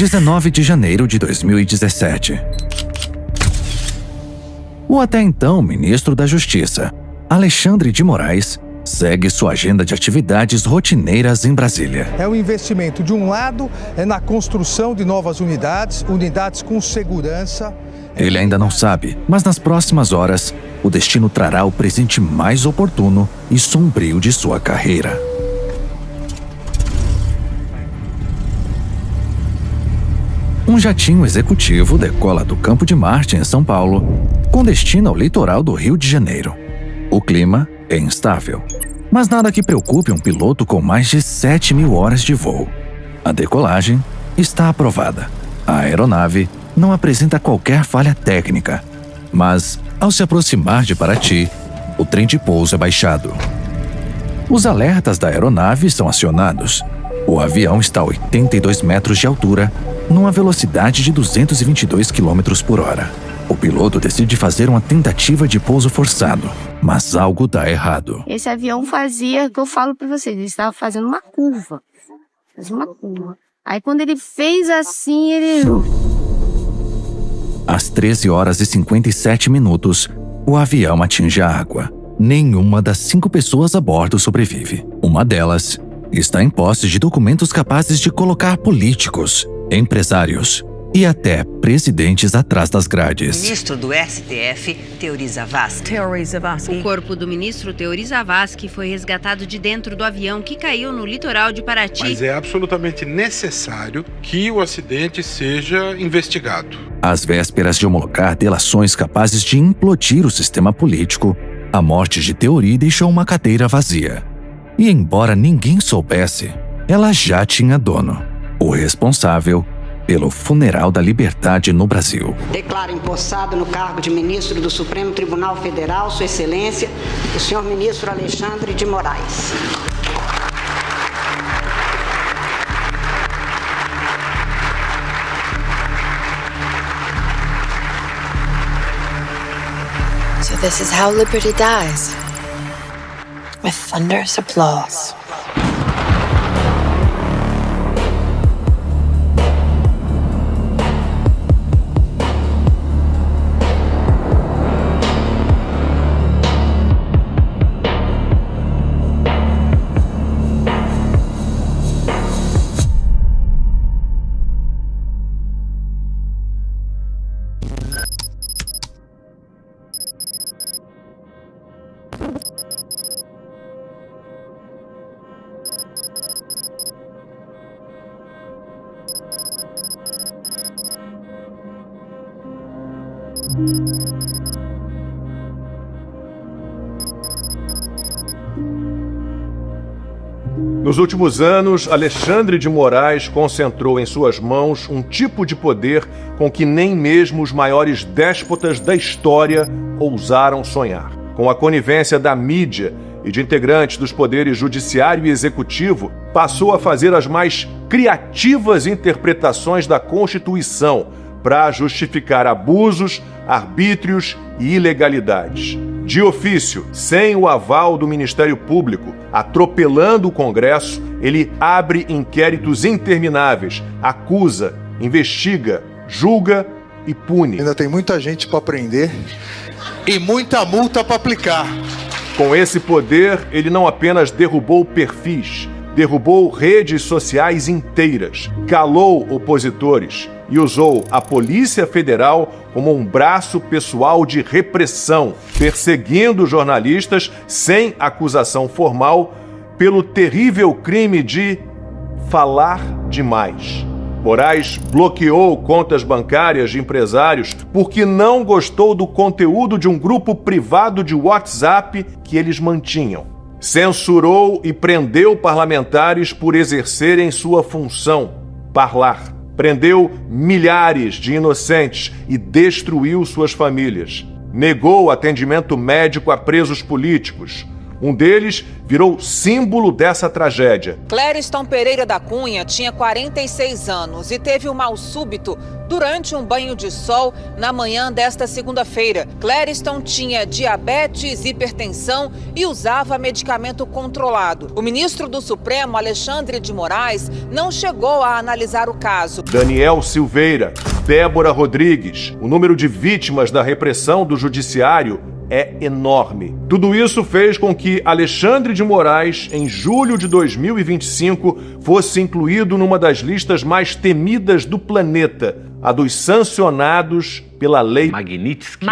19 de janeiro de 2017. O até então ministro da Justiça, Alexandre de Moraes, segue sua agenda de atividades rotineiras em Brasília. É um investimento, de um lado, na construção de novas unidades com segurança. Ele ainda não sabe, mas nas próximas horas, o destino trará o presente mais oportuno e sombrio de sua carreira. Um jatinho executivo decola do Campo de Marte, em São Paulo, com destino ao litoral do Rio de Janeiro. O clima é instável, mas nada que preocupe um piloto com mais de 7.000 horas de voo. A decolagem está aprovada. A aeronave não apresenta qualquer falha técnica, mas, ao se aproximar de Paraty, o trem de pouso é baixado. Os alertas da aeronave são acionados. O avião está a 82 metros de altura, numa velocidade de 222 km por hora. O piloto decide fazer uma tentativa de pouso forçado, mas algo dá errado. Esse avião fazia, que eu falo pra vocês, ele estava fazendo uma curva. Aí quando ele fez assim, ele... Às 13 horas e 57 minutos, o avião atinge a água. Nenhuma das 5 pessoas a bordo sobrevive. Uma delas está em posse de documentos capazes de colocar políticos, empresários e até presidentes atrás das grades. Ministro do STF, Teori Zavascki. O corpo do ministro Teori Zavascki foi resgatado de dentro do avião que caiu no litoral de Paraty. Mas é absolutamente necessário que o acidente seja investigado. Às vésperas de homologar delações capazes de implodir o sistema político, a morte de Teori deixou uma cadeira vazia. E embora ninguém soubesse, ela já tinha dono. O responsável pelo funeral da liberdade no Brasil. Declaro empossado no cargo de ministro do Supremo Tribunal Federal, Sua Excelência, o senhor ministro Alexandre de Moraes. So this is how liberty dies. With thunderous applause. Nos últimos anos, Alexandre de Moraes concentrou em suas mãos um tipo de poder com que nem mesmo os maiores déspotas da história ousaram sonhar. Com a conivência da mídia e de integrantes dos poderes judiciário e executivo, passou a fazer as mais criativas interpretações da Constituição para justificar abusos, arbítrios e ilegalidades. De ofício, sem o aval do Ministério Público, atropelando o Congresso, ele abre inquéritos intermináveis, acusa, investiga, julga e pune. Ainda tem muita gente para prender e muita multa para aplicar. Com esse poder, ele não apenas derrubou perfis, derrubou redes sociais inteiras, calou opositores e usou a Polícia Federal como um braço pessoal de repressão, perseguindo jornalistas sem acusação formal pelo terrível crime de falar demais. Moraes bloqueou contas bancárias de empresários porque não gostou do conteúdo de um grupo privado de WhatsApp que eles mantinham. Censurou e prendeu parlamentares por exercerem sua função, parlar. Prendeu milhares de inocentes e destruiu suas famílias. Negou atendimento médico a presos políticos. Um deles virou símbolo dessa tragédia. Clériston Pereira da Cunha tinha 46 anos e teve um mal súbito durante um banho de sol na manhã desta segunda-feira. Clériston tinha diabetes, hipertensão e usava medicamento controlado. O ministro do Supremo, Alexandre de Moraes, não chegou a analisar o caso. Daniel Silveira, Débora Rodrigues, o número de vítimas da repressão do judiciário é enorme. Tudo isso fez com que Alexandre de Moraes, em julho de 2025, fosse incluído numa das listas mais temidas do planeta, a dos sancionados pela lei Magnitsky.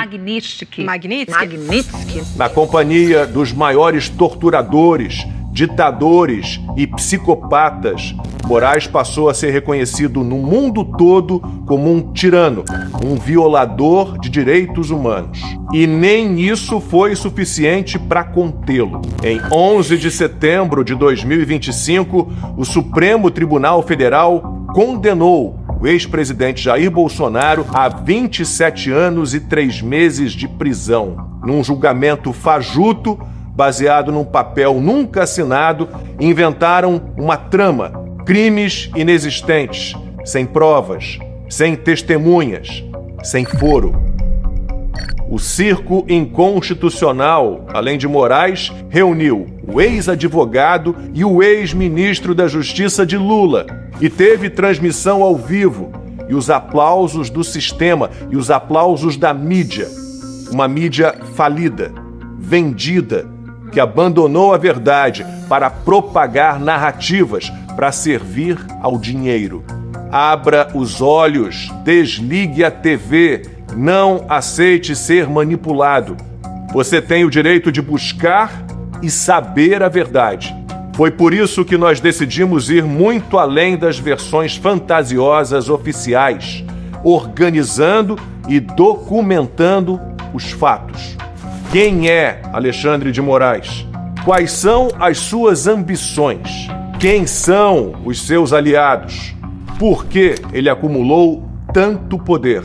Na companhia dos maiores torturadores, ditadores e psicopatas, Moraes passou a ser reconhecido no mundo todo como um tirano, um violador de direitos humanos. E nem isso foi suficiente para contê-lo. Em 11 de setembro de 2025, o Supremo Tribunal Federal condenou o ex-presidente Jair Bolsonaro a 27 anos e 3 meses de prisão. Num julgamento fajuto, baseado num papel nunca assinado, inventaram uma trama, crimes inexistentes, sem provas, sem testemunhas, sem foro. O circo inconstitucional, além de Moraes, reuniu o ex-advogado e o ex-ministro da Justiça de Lula e teve transmissão ao vivo e os aplausos do sistema e os aplausos da mídia. Uma mídia falida, vendida, que abandonou a verdade para propagar narrativas para servir ao dinheiro. Abra os olhos, desligue a TV, não aceite ser manipulado. Você tem o direito de buscar e saber a verdade. Foi por isso que nós decidimos ir muito além das versões fantasiosas oficiais, organizando e documentando os fatos. Quem é Alexandre de Moraes? Quais são as suas ambições? Quem são os seus aliados? Por que ele acumulou tanto poder?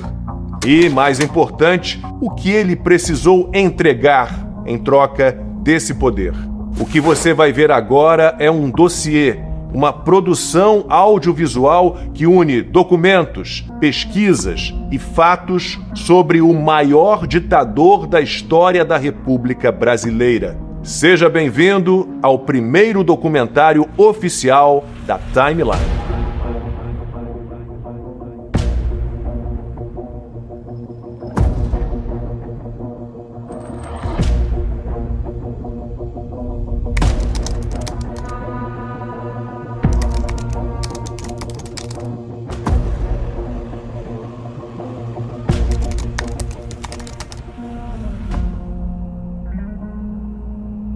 E, mais importante, o que ele precisou entregar em troca desse poder? O que você vai ver agora é um dossiê, uma produção audiovisual que une documentos, pesquisas e fatos sobre o maior ditador da história da República Brasileira. Seja bem-vindo ao primeiro documentário oficial da Timeline.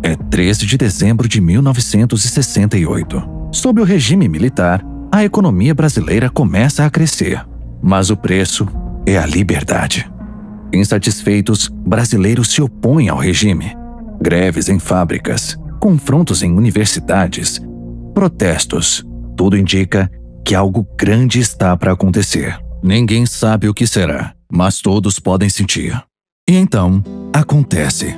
É 13 de dezembro de 1968. Sob o regime militar, a economia brasileira começa a crescer, mas o preço é a liberdade. Insatisfeitos, brasileiros se opõem ao regime. Greves em fábricas, confrontos em universidades, protestos. Tudo indica que algo grande está para acontecer. Ninguém sabe o que será, mas todos podem sentir. E então, acontece.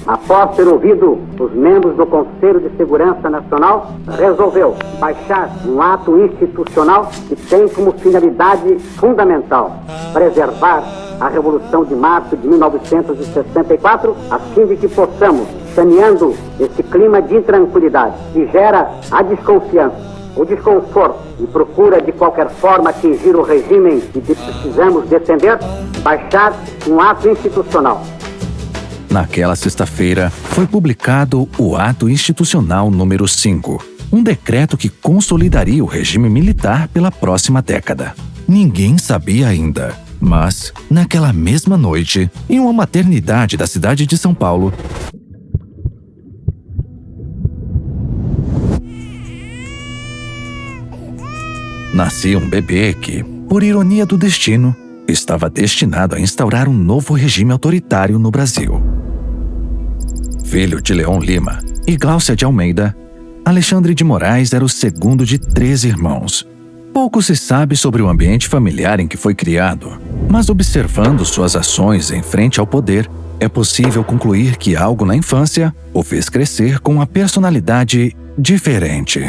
Após ter ouvido os membros do Conselho de Segurança Nacional, resolveu baixar um ato institucional que tem como finalidade fundamental preservar a Revolução de Março de 1964, a fim de que possamos, saneando esse clima de intranquilidade que gera a desconfiança, o desconforto e procura de qualquer forma atingir o regime que precisamos defender, baixar um ato institucional. Naquela sexta-feira, foi publicado o Ato Institucional número 5, um decreto que consolidaria o regime militar pela próxima década. Ninguém sabia ainda, mas, naquela mesma noite, em uma maternidade da cidade de São Paulo, nascia um bebê que, por ironia do destino, estava destinado a instaurar um novo regime autoritário no Brasil. Filho de Leon Lima e Gláucia de Almeida, Alexandre de Moraes era o segundo de 3 irmãos. Pouco se sabe sobre o ambiente familiar em que foi criado. Mas observando suas ações em frente ao poder, é possível concluir que algo na infância o fez crescer com uma personalidade diferente.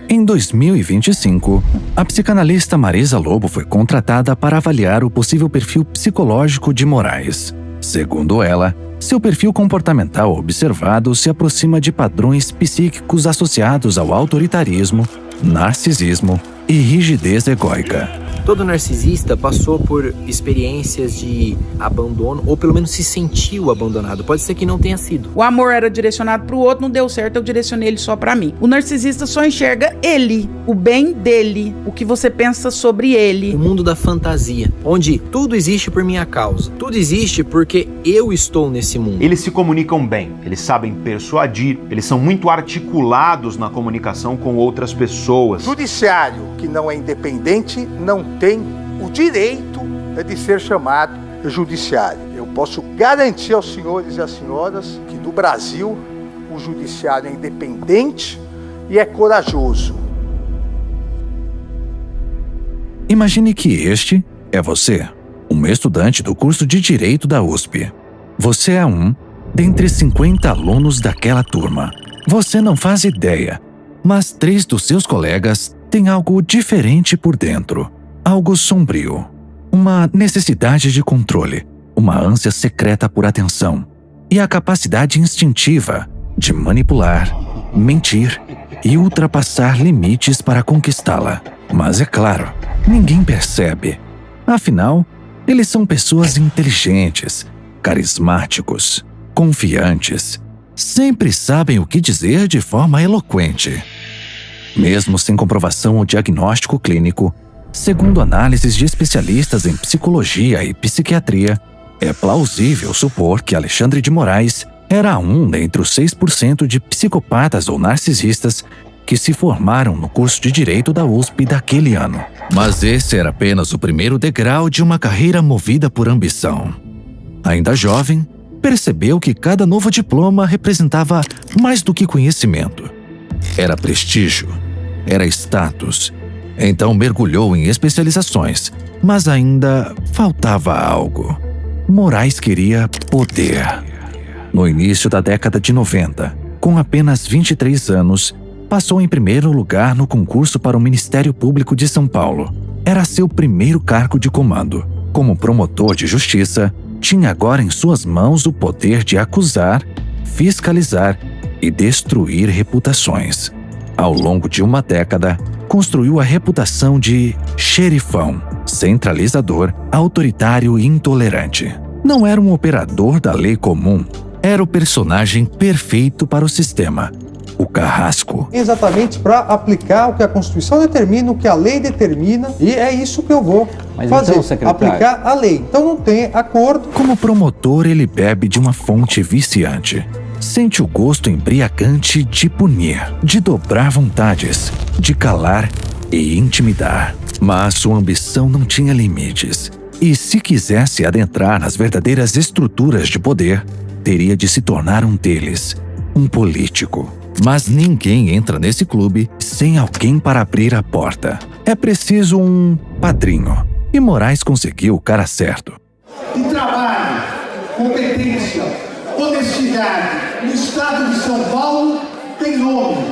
Em 2025, a psicanalista Marisa Lobo foi contratada para avaliar o possível perfil psicológico de Moraes. Segundo ela, seu perfil comportamental observado se aproxima de padrões psíquicos associados ao autoritarismo, narcisismo e rigidez egóica. Todo narcisista passou por experiências de abandono, ou pelo menos se sentiu abandonado. Pode ser que não tenha sido. O amor era direcionado para o outro, não deu certo, eu direcionei ele só para mim. O narcisista só enxerga ele, o bem dele, o que você pensa sobre ele. O mundo da fantasia, onde tudo existe por minha causa. Tudo existe porque eu estou nesse mundo. Eles se comunicam bem, eles sabem persuadir, eles são muito articulados na comunicação com outras pessoas. Judiciário que não é independente não tem o direito de ser chamado judiciário. Eu posso garantir aos senhores e às senhoras que no Brasil o judiciário é independente e é corajoso. Imagine que este é você, um estudante do curso de Direito da USP. Você é um dentre 50 alunos daquela turma. Você não faz ideia, mas 3 dos seus colegas têm algo diferente por dentro. Algo sombrio, uma necessidade de controle, uma ânsia secreta por atenção e a capacidade instintiva de manipular, mentir e ultrapassar limites para conquistá-la. Mas é claro, ninguém percebe. Afinal, eles são pessoas inteligentes, carismáticos, confiantes, sempre sabem o que dizer de forma eloquente. Mesmo sem comprovação ou diagnóstico clínico, segundo análises de especialistas em psicologia e psiquiatria, é plausível supor que Alexandre de Moraes era um dentre os 6% de psicopatas ou narcisistas que se formaram no curso de Direito da USP daquele ano. Mas esse era apenas o primeiro degrau de uma carreira movida por ambição. Ainda jovem, percebeu que cada novo diploma representava mais do que conhecimento. Era prestígio, era status. Então mergulhou em especializações, mas ainda faltava algo. Moraes queria poder. No início da década de 90, com apenas 23 anos, passou em primeiro lugar no concurso para o Ministério Público de São Paulo. Era seu primeiro cargo de comando. Como promotor de justiça, tinha agora em suas mãos o poder de acusar, fiscalizar e destruir reputações. Ao longo de uma década, construiu a reputação de xerifão, centralizador, autoritário e intolerante. Não era um operador da lei comum, era o personagem perfeito para o sistema, o carrasco. Exatamente para aplicar o que a Constituição determina, o que a lei determina, e é isso que eu vou fazer, então, secretário, aplicar a lei. Então não tem acordo. Como promotor, ele bebe de uma fonte viciante. Sente o gosto embriagante de punir, de dobrar vontades, de calar e intimidar. Mas sua ambição não tinha limites. E se quisesse adentrar nas verdadeiras estruturas de poder, teria de se tornar um deles, um político. Mas ninguém entra nesse clube sem alguém para abrir a porta. É preciso um padrinho. E Moraes conseguiu o cara certo. E trabalho, competência, honestidade no estado de São Paulo tem nome.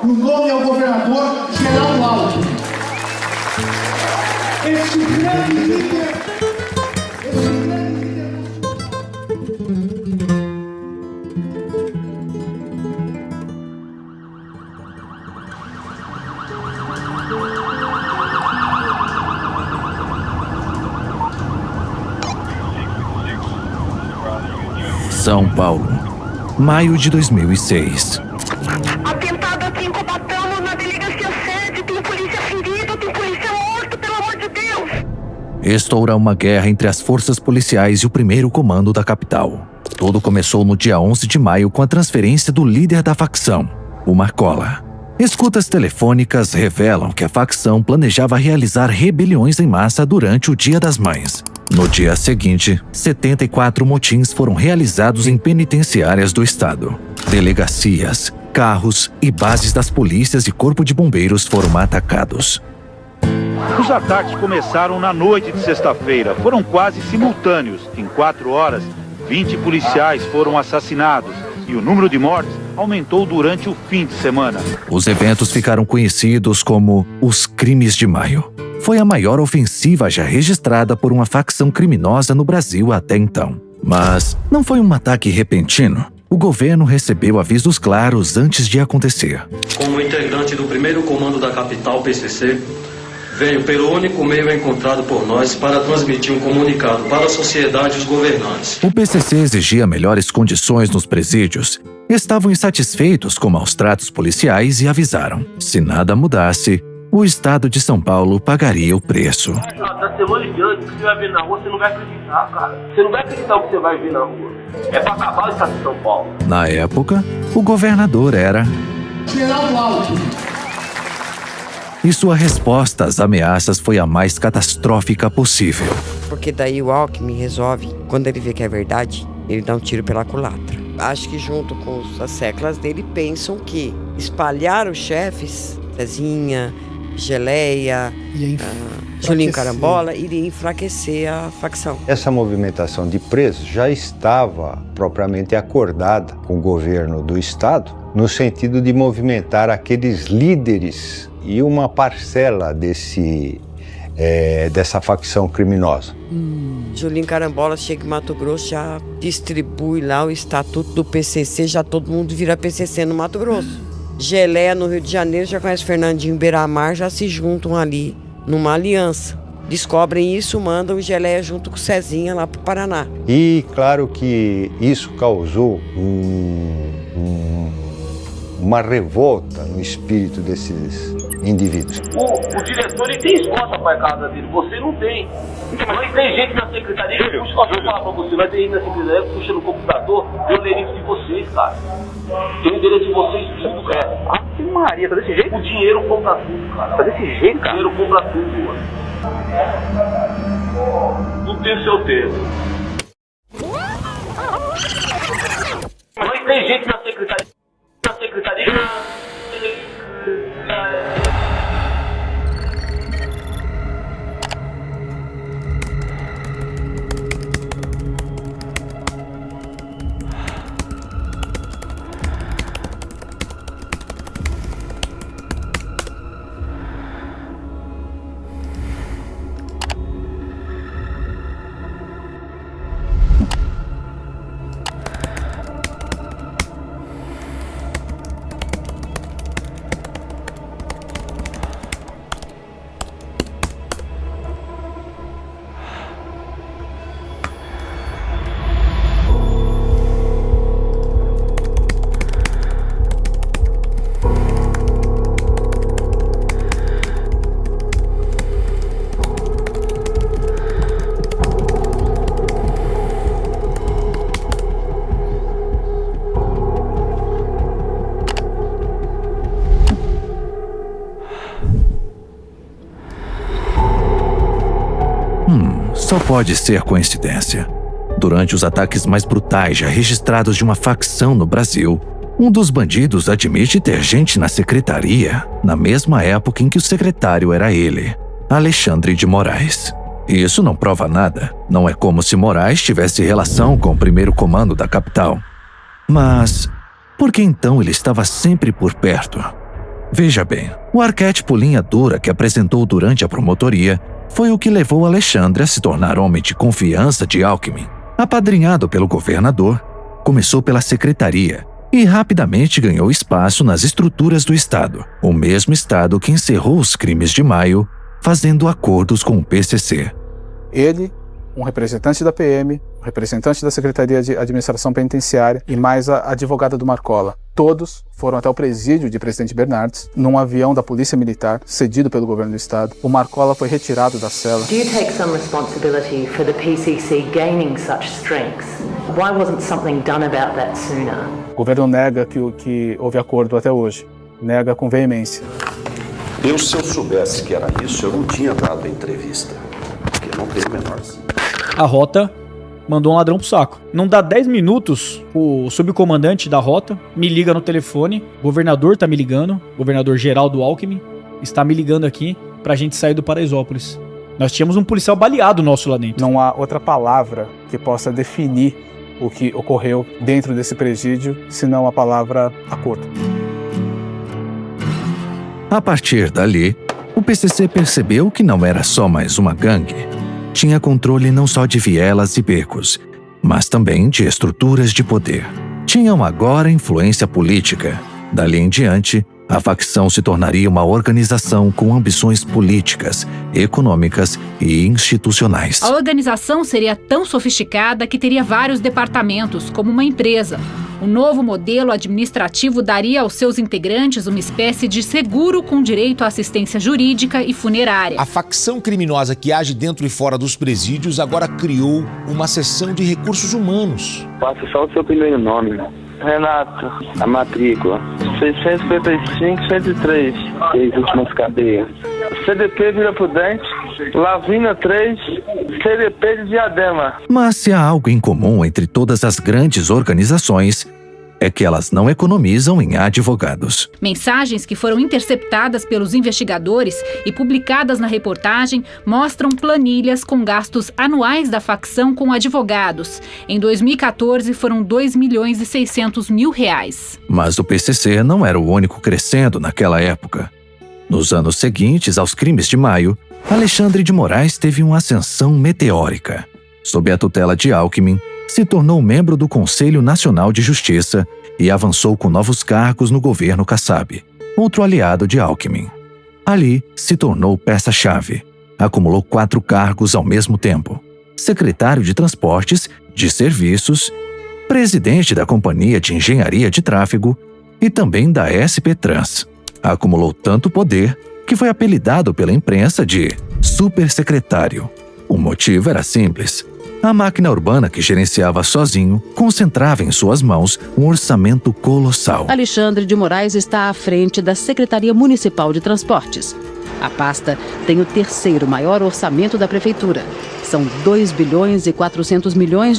O nome é o governador Geraldo Alckmin. Esse grande líder. São Paulo, maio de 2006. Atentado aqui em Cubatão, na delegacia sede, tem polícia ferido, tem polícia morto, pelo amor de Deus! Estoura uma guerra entre as forças policiais e o primeiro comando da capital. Tudo começou no dia 11 de maio com a transferência do líder da facção, o Marcola. Escutas telefônicas revelam que a facção planejava realizar rebeliões em massa durante o Dia das Mães. No dia seguinte, 74 motins foram realizados em penitenciárias do estado. Delegacias, carros e bases das polícias e corpo de bombeiros foram atacados. Os ataques começaram na noite de sexta-feira. Foram quase simultâneos. Em 4 horas, 20 policiais foram assassinados. E o número de mortes aumentou durante o fim de semana. Os eventos ficaram conhecidos como os Crimes de Maio. Foi a maior ofensiva já registrada por uma facção criminosa no Brasil até então. Mas não foi um ataque repentino. O governo recebeu avisos claros antes de acontecer. Como integrante do primeiro comando da capital PCC, venho pelo único meio encontrado por nós para transmitir um comunicado para a sociedade e os governantes. O PCC exigia melhores condições nos presídios. Estavam insatisfeitos com maus tratos policiais e avisaram: se nada mudasse, o estado de São Paulo pagaria o preço. Da semana em diante, o que você vai ver na rua, você não vai acreditar, cara. Você não vai acreditar o que você vai ver na rua. É pra acabar o estado de São Paulo. Na época, o governador era Geraldo Alckmin. E sua resposta às ameaças foi a mais catastrófica possível. Porque daí o Alckmin resolve, quando ele vê que é verdade, ele dá um tiro pela culatra. Acho que junto com as seclas dele pensam que espalhar os chefes, Zezinha, Geleia, Julinho Carambola, iria enfraquecer a facção. Essa movimentação de presos já estava propriamente acordada com o governo do estado, no sentido de movimentar aqueles líderes e uma parcela dessa facção criminosa. Julinho Carambola chega em Mato Grosso, já distribui lá o estatuto do PCC, já todo mundo vira PCC no Mato Grosso. Geleia no Rio de Janeiro, já conhece Fernandinho Beiramar, já se juntam ali numa aliança. Descobrem isso, mandam o Geleia junto com o Cezinha lá pro Paraná. E claro que isso causou uma revolta no espírito desses indivíduos. O diretor, ele tem escola pra casa dele, você não tem. Mas tem gente na secretaria, eu falar pra você, mas tem gente na secretaria puxa no computador, eu leio isso de vocês, cara. Tem o endereço de vocês tudo, cara. Ave Maria, tá desse jeito? O dinheiro compra tudo, cara. Tá desse jeito, cara? O dinheiro compra tudo, mano. Tudo tem o seu tempo. Mas tem gente na secretaria. Só pode ser coincidência. Durante os ataques mais brutais já registrados de uma facção no Brasil, um dos bandidos admite ter gente na secretaria na mesma época em que o secretário era ele, Alexandre de Moraes. Isso não prova nada. Não é como se Moraes tivesse relação com o primeiro comando da capital. Mas por que então ele estava sempre por perto? Veja bem, o arquétipo linha dura que apresentou durante a promotoria foi o que levou Alexandre a se tornar homem de confiança de Alckmin. Apadrinhado pelo governador, começou pela secretaria e rapidamente ganhou espaço nas estruturas do Estado, o mesmo Estado que encerrou os crimes de maio, fazendo acordos com o PCC. Ele, um representante da PM, um representante da Secretaria de Administração Penitenciária e mais a advogada do Marcola. Todos foram até o presídio de Presidente Bernardes, num avião da Polícia Militar, cedido pelo governo do estado. O Marcola foi retirado da cela. Do you take some responsibility for the PCC gaining such strength? Why wasn't something done about that sooner? O governo nega que houve acordo até hoje. Nega com veemência. Se eu soubesse que era isso, eu não tinha dado a entrevista. Porque não tem o menor. A rota mandou um ladrão pro saco. Não dá 10 minutos, o subcomandante da rota me liga no telefone, o governador tá me ligando, o governador Geraldo Alckmin está me ligando aqui, pra gente sair do Paraisópolis. Nós tínhamos um policial baleado nosso lá dentro. Não há outra palavra que possa definir o que ocorreu dentro desse presídio, senão a palavra acordo. A partir dali, o PCC percebeu que não era só mais uma gangue. Tinha controle não só de vielas e becos, mas também de estruturas de poder. Tinham agora influência política. Dali em diante, a facção se tornaria uma organização com ambições políticas, econômicas e institucionais. A organização seria tão sofisticada que teria vários departamentos, como uma empresa. O novo modelo administrativo daria aos seus integrantes uma espécie de seguro com direito à assistência jurídica e funerária. A facção criminosa que age dentro e fora dos presídios agora criou uma seção de recursos humanos. Passa só o seu primeiro nome. Renato, a matrícula 655-103, 6 últimas cadeias. CDP Vila Prudente, Lavina 3, CDP de Diadema. Mas se há algo em comum entre todas as grandes organizações, é que elas não economizam em advogados. Mensagens que foram interceptadas pelos investigadores e publicadas na reportagem mostram planilhas com gastos anuais da facção com advogados. Em 2014 foram R$2.600.000. Mas o PCC não era o único crescendo naquela época. Nos anos seguintes aos crimes de maio, Alexandre de Moraes teve uma ascensão meteórica. Sob a tutela de Alckmin, se tornou membro do Conselho Nacional de Justiça e avançou com novos cargos no governo Kassab, outro aliado de Alckmin. Ali, se tornou peça-chave. Acumulou 4 cargos ao mesmo tempo: secretário de Transportes, de Serviços, presidente da Companhia de Engenharia de Tráfego e também da SP Trans. Acumulou tanto poder que foi apelidado pela imprensa de supersecretário. O motivo era simples. A máquina urbana que gerenciava sozinho concentrava em suas mãos um orçamento colossal. Alexandre de Moraes está à frente da Secretaria Municipal de Transportes. A pasta tem o 3º maior orçamento da prefeitura. São R$2,4 bilhões.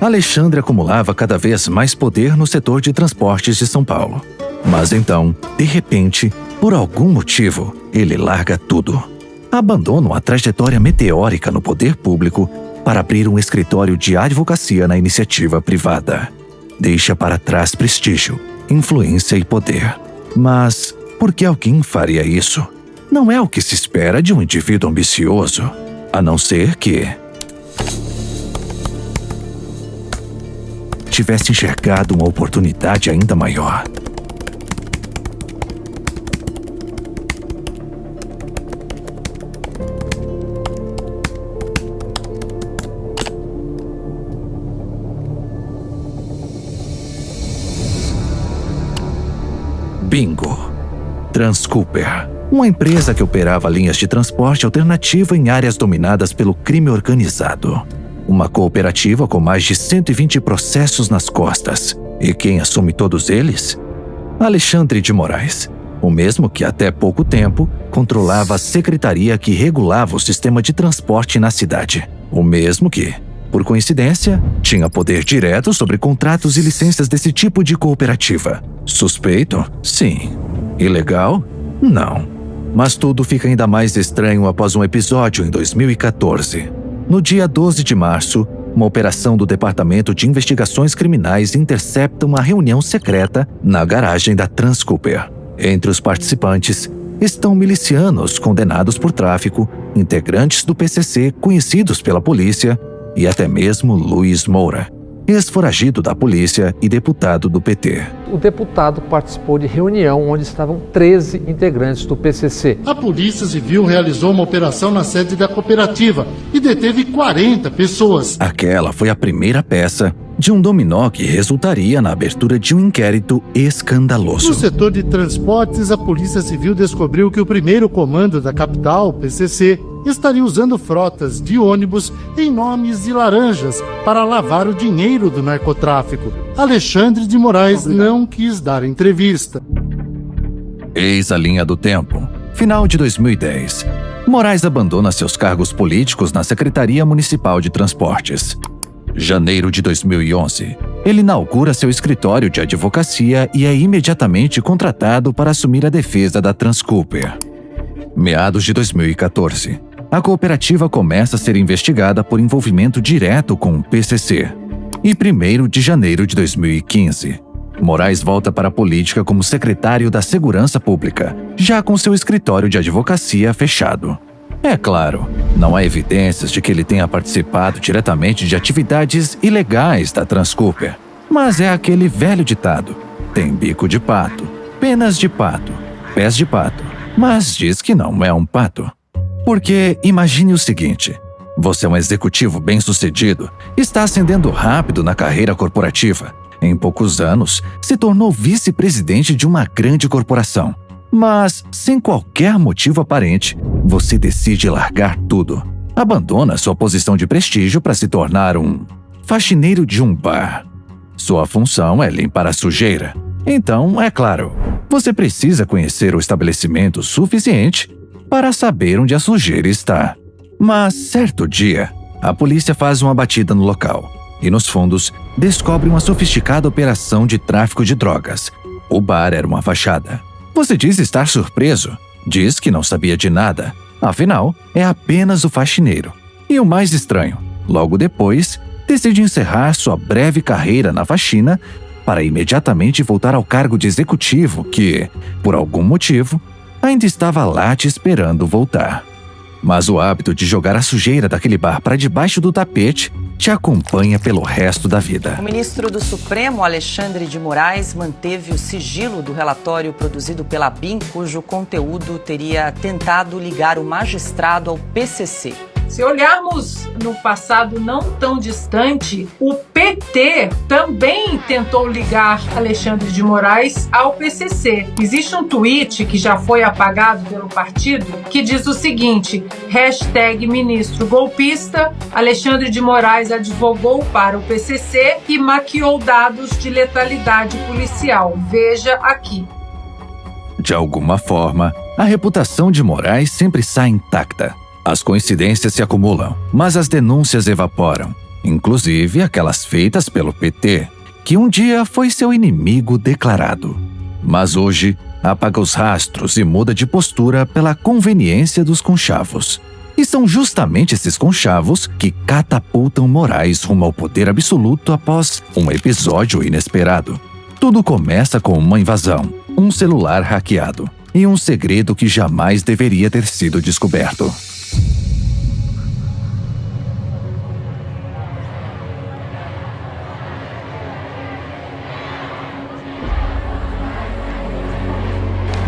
Alexandre acumulava cada vez mais poder no setor de transportes de São Paulo. Mas então, de repente, por algum motivo, ele larga tudo. Abandona uma trajetória meteórica no poder público para abrir um escritório de advocacia na iniciativa privada. Deixa para trás prestígio, influência e poder. Mas por que alguém faria isso? Não é o que se espera de um indivíduo ambicioso, a não ser que tivesse enxergado uma oportunidade ainda maior. Bingo. Transcooper, uma empresa que operava linhas de transporte alternativo em áreas dominadas pelo crime organizado. Uma cooperativa com mais de 120 processos nas costas. E quem assume todos eles? Alexandre de Moraes, o mesmo que até pouco tempo controlava a secretaria que regulava o sistema de transporte na cidade. O mesmo que, por coincidência, tinha poder direto sobre contratos e licenças desse tipo de cooperativa. Suspeito? Sim. Ilegal? Não. Mas tudo fica ainda mais estranho após um episódio em 2014. No dia 12 de março, uma operação do Departamento de Investigações Criminais intercepta uma reunião secreta na garagem da Transcooper. Entre os participantes estão milicianos condenados por tráfico, integrantes do PCC conhecidos pela polícia e até mesmo Luiz Moura, ex-foragido da polícia e deputado do PT. O deputado participou de reunião onde estavam 13 integrantes do PCC. A Polícia Civil realizou uma operação na sede da cooperativa e deteve 40 pessoas. Aquela foi a primeira peça de um dominó que resultaria na abertura de um inquérito escandaloso. No setor de transportes, a Polícia Civil descobriu que o primeiro comando da capital, PCC, estaria usando frotas de ônibus em nomes de laranjas para lavar o dinheiro do narcotráfico. Alexandre de Moraes não quis dar entrevista. Eis a linha do tempo. Final de 2010. Moraes abandona seus cargos políticos na Secretaria Municipal de Transportes. Janeiro de 2011. Ele inaugura seu escritório de advocacia e é imediatamente contratado para assumir a defesa da Transcooper. Meados de 2014. A cooperativa começa a ser investigada por envolvimento direto com o PCC. E 1º de janeiro de 2015, Moraes volta para a política como secretário da Segurança Pública, já com seu escritório de advocacia fechado. É claro, não há evidências de que ele tenha participado diretamente de atividades ilegais da Transcooper, mas é aquele velho ditado: tem bico de pato, penas de pato, pés de pato, mas diz que não é um pato. Porque imagine o seguinte: você é um executivo bem-sucedido, está ascendendo rápido na carreira corporativa. Em poucos anos, se tornou vice-presidente de uma grande corporação. Mas, sem qualquer motivo aparente, você decide largar tudo. Abandona sua posição de prestígio para se tornar um faxineiro de um bar. Sua função é limpar a sujeira. Então, é claro, você precisa conhecer o estabelecimento o suficiente para saber onde a sujeira está. Mas, certo dia, a polícia faz uma batida no local e, nos fundos, descobre uma sofisticada operação de tráfico de drogas. O bar era uma fachada. Você diz estar surpreso, diz que não sabia de nada. Afinal, é apenas o faxineiro. E o mais estranho, logo depois, decide encerrar sua breve carreira na faxina para imediatamente voltar ao cargo de executivo que, por algum motivo, ainda estava lá te esperando voltar. Mas o hábito de jogar a sujeira daquele bar para debaixo do tapete te acompanha pelo resto da vida. O ministro do Supremo, Alexandre de Moraes, manteve o sigilo do relatório produzido pela BIM, cujo conteúdo teria tentado ligar o magistrado ao PCC. Se olharmos no passado não tão distante, o PT também tentou ligar Alexandre de Moraes ao PCC. Existe um tweet que já foi apagado pelo partido que diz o seguinte: #ministro golpista, Alexandre de Moraes advogou para o PCC e maquiou dados de letalidade policial. Veja aqui. De alguma forma, a reputação de Moraes sempre sai intacta. As coincidências se acumulam, mas as denúncias evaporam, inclusive aquelas feitas pelo PT, que um dia foi seu inimigo declarado. Mas hoje, apaga os rastros e muda de postura pela conveniência dos conchavos. E são justamente esses conchavos que catapultam Moraes rumo ao poder absoluto após um episódio inesperado. Tudo começa com uma invasão, um celular hackeado e um segredo que jamais deveria ter sido descoberto.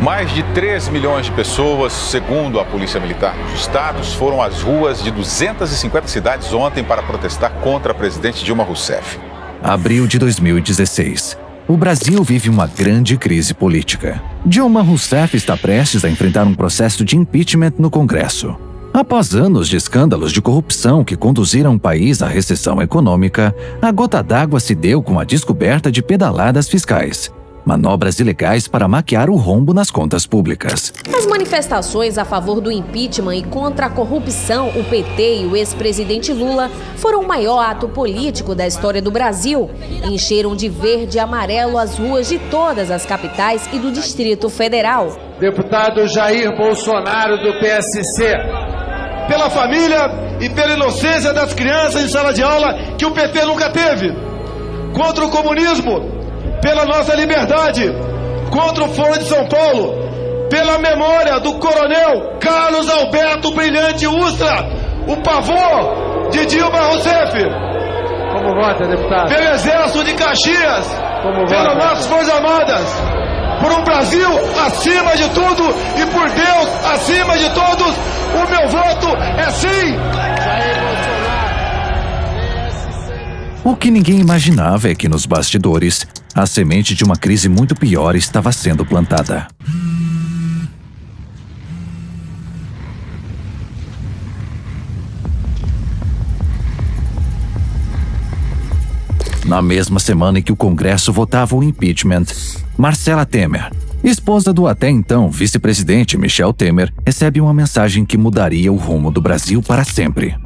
Mais de 3 milhões de pessoas, segundo a Polícia Militar dos Estados, foram às ruas de 250 cidades ontem para protestar contra a presidente Dilma Rousseff. Abril de 2016. O Brasil vive uma grande crise política. Dilma Rousseff está prestes a enfrentar um processo de impeachment no Congresso. Após anos de escândalos de corrupção que conduziram o país à recessão econômica, a gota d'água se deu com a descoberta de pedaladas fiscais. Manobras ilegais para maquiar o rombo nas contas públicas. As manifestações a favor do impeachment e contra a corrupção, o PT e o ex-presidente Lula foram o maior ato político da história do Brasil. Encheram de verde e amarelo as ruas de todas as capitais e do Distrito Federal. Deputado Jair Bolsonaro do PSC, pela família e pela inocência das crianças em sala de aula que o PT nunca teve. Contra o comunismo, pela nossa liberdade, contra o Foro de São Paulo, pela memória do coronel Carlos Alberto Brilhante Ustra, o pavor de Dilma Rousseff. Como vota, deputado? Pelo Exército de Caxias, pelas nossas Forças Armadas, por um Brasil acima de tudo e por Deus acima de todos, o meu voto é sim. O que ninguém imaginava é que nos bastidores, a semente de uma crise muito pior estava sendo plantada. Na mesma semana em que o Congresso votava o impeachment, Marcela Temer, esposa do até então vice-presidente Michel Temer, recebe uma mensagem que mudaria o rumo do Brasil para sempre.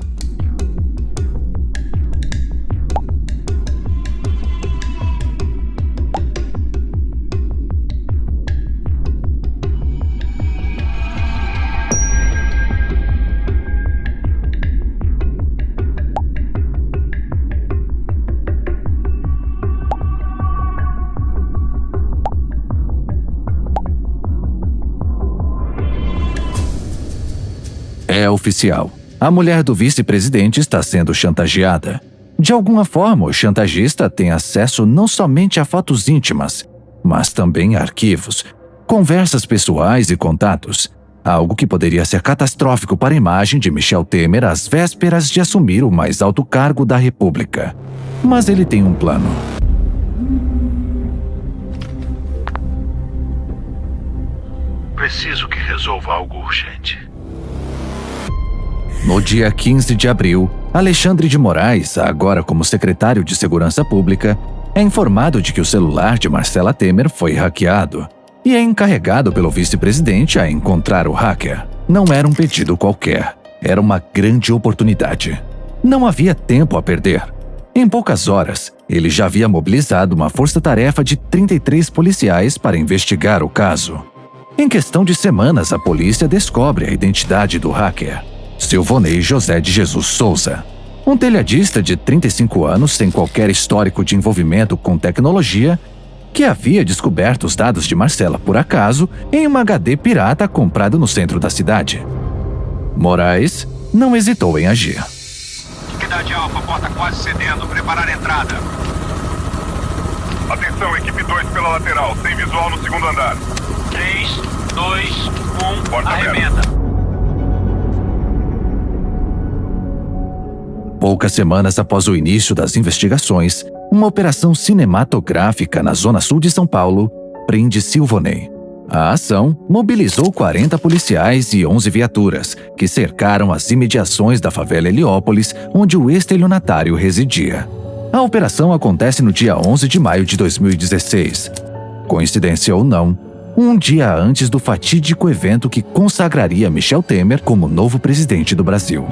oficial. A mulher do vice-presidente está sendo chantageada. De alguma forma, o chantagista tem acesso não somente a fotos íntimas, mas também a arquivos, conversas pessoais e contatos. Algo que poderia ser catastrófico para a imagem de Michel Temer às vésperas de assumir o mais alto cargo da República. Mas ele tem um plano. Preciso que resolva algo urgente. No dia 15 de abril, Alexandre de Moraes, agora como secretário de Segurança Pública, é informado de que o celular de Marcela Temer foi hackeado e é encarregado pelo vice-presidente a encontrar o hacker. Não era um pedido qualquer, era uma grande oportunidade. Não havia tempo a perder. Em poucas horas, ele já havia mobilizado uma força-tarefa de 33 policiais para investigar o caso. Em questão de semanas, a polícia descobre a identidade do hacker, Silvonei José de Jesus Souza, um telhadista de 35 anos sem qualquer histórico de envolvimento com tecnologia, que havia descoberto os dados de Marcela por acaso em uma HD pirata comprado no centro da cidade. Moraes não hesitou em agir. Unidade Alfa, porta quase cedendo. Preparar a entrada. Atenção, equipe 2 pela lateral. Sem visual no segundo andar. 3, 2, 1, porta arrebenta. Poucas semanas após o início das investigações, uma operação cinematográfica na zona sul de São Paulo prende Silvonei. A ação mobilizou 40 policiais e 11 viaturas, que cercaram as imediações da favela Heliópolis, onde o estelionatário residia. A operação acontece no dia 11 de maio de 2016. Coincidência ou não, um dia antes do fatídico evento que consagraria Michel Temer como novo presidente do Brasil.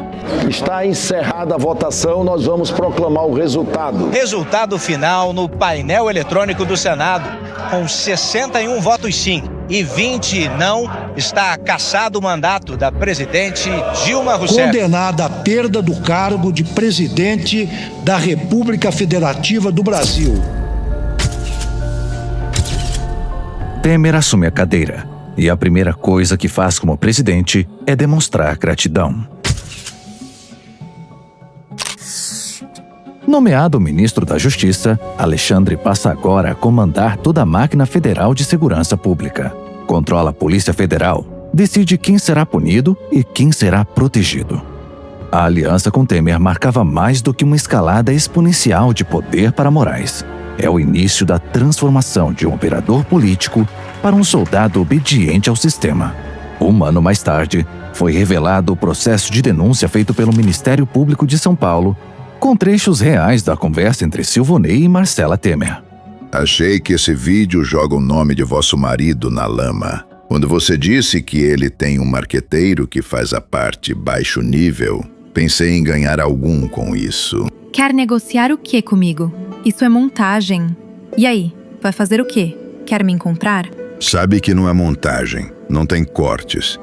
Está encerrada a votação, nós vamos proclamar o resultado. Resultado final no painel eletrônico do Senado. Com 61 votos sim e 20 não, está cassado o mandato da presidente Dilma Rousseff. Condenada à perda do cargo de presidente da República Federativa do Brasil. Temer assume a cadeira, e a primeira coisa que faz como presidente é demonstrar gratidão. Nomeado ministro da Justiça, Alexandre passa agora a comandar toda a máquina federal de segurança pública. Controla a Polícia Federal, decide quem será punido e quem será protegido. A aliança com Temer marcava mais do que uma escalada exponencial de poder para Moraes. É o início da transformação de um operador político para um soldado obediente ao sistema. Um ano mais tarde, foi revelado o processo de denúncia feito pelo Ministério Público de São Paulo, com trechos reais da conversa entre Silvonei e Marcela Temer. Achei que esse vídeo joga o nome de vosso marido na lama. Quando você disse que ele tem um marqueteiro que faz a parte baixo nível, pensei em ganhar algum com isso. Quer negociar o que comigo? Isso é montagem. E aí, vai fazer o quê? Quer me encontrar? Sabe que não é montagem, não tem cortes.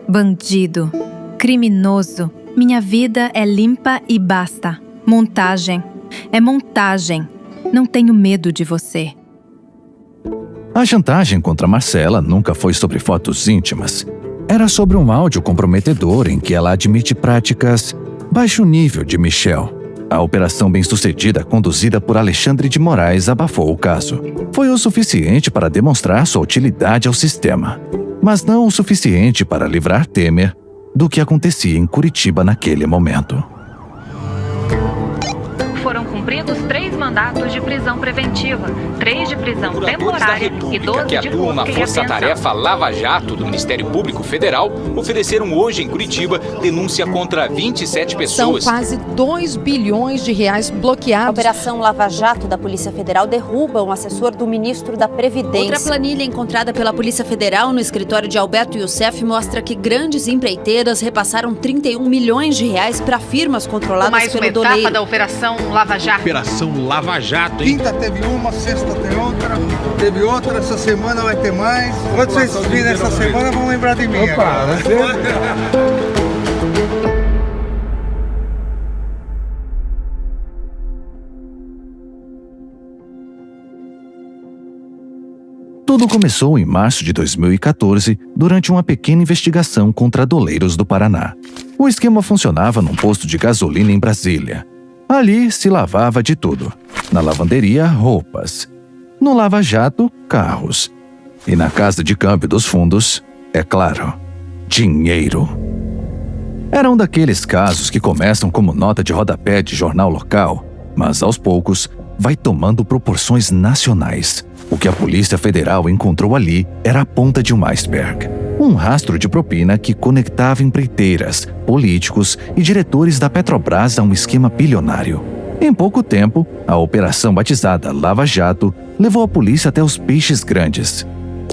Bandido, criminoso, minha vida é limpa e basta. Montagem, é montagem. Não tenho medo de você. A chantagem contra Marcela nunca foi sobre fotos íntimas. Era sobre um áudio comprometedor em que ela admite práticas baixo nível de Michel. A operação bem-sucedida conduzida por Alexandre de Moraes abafou o caso. Foi o suficiente para demonstrar sua utilidade ao sistema, mas não o suficiente para livrar Temer do que acontecia em Curitiba naquele momento. Foram cumpridos 3 mandatos de prisão preventiva, 3 de prisão temporária e 12 que de atuam na busca e Força-Tarefa Lava Jato do Ministério Público Federal ofereceram hoje em Curitiba denúncia contra 27 pessoas. São quase 2 bilhões de reais bloqueados. A Operação Lava Jato da Polícia Federal derruba um assessor do ministro da Previdência. Outra planilha encontrada pela Polícia Federal no escritório de Alberto Youssef mostra que grandes empreiteiras repassaram 31 milhões de reais para firmas controladas pelo doleiro. Mais uma etapa da Operação Lava Jato. Operação Lava Jato, hein? Quinta teve uma, sexta teve outra, essa semana vai ter mais. Quando vocês virem essa semana, vão lembrar de mim. Opa, vai ser... Tudo começou em março de 2014, durante uma pequena investigação contra doleiros do Paraná. O esquema funcionava num posto de gasolina em Brasília. Ali se lavava de tudo. Na lavanderia, roupas. No lava-jato, carros. E na casa de câmbio dos fundos, é claro, dinheiro. Era um daqueles casos que começam como nota de rodapé de jornal local, mas aos poucos vai tomando proporções nacionais. O que a Polícia Federal encontrou ali era a ponta de um iceberg. Um rastro de propina que conectava empreiteiras, políticos e diretores da Petrobras a um esquema bilionário. Em pouco tempo, a operação batizada Lava Jato levou a polícia até os peixes grandes.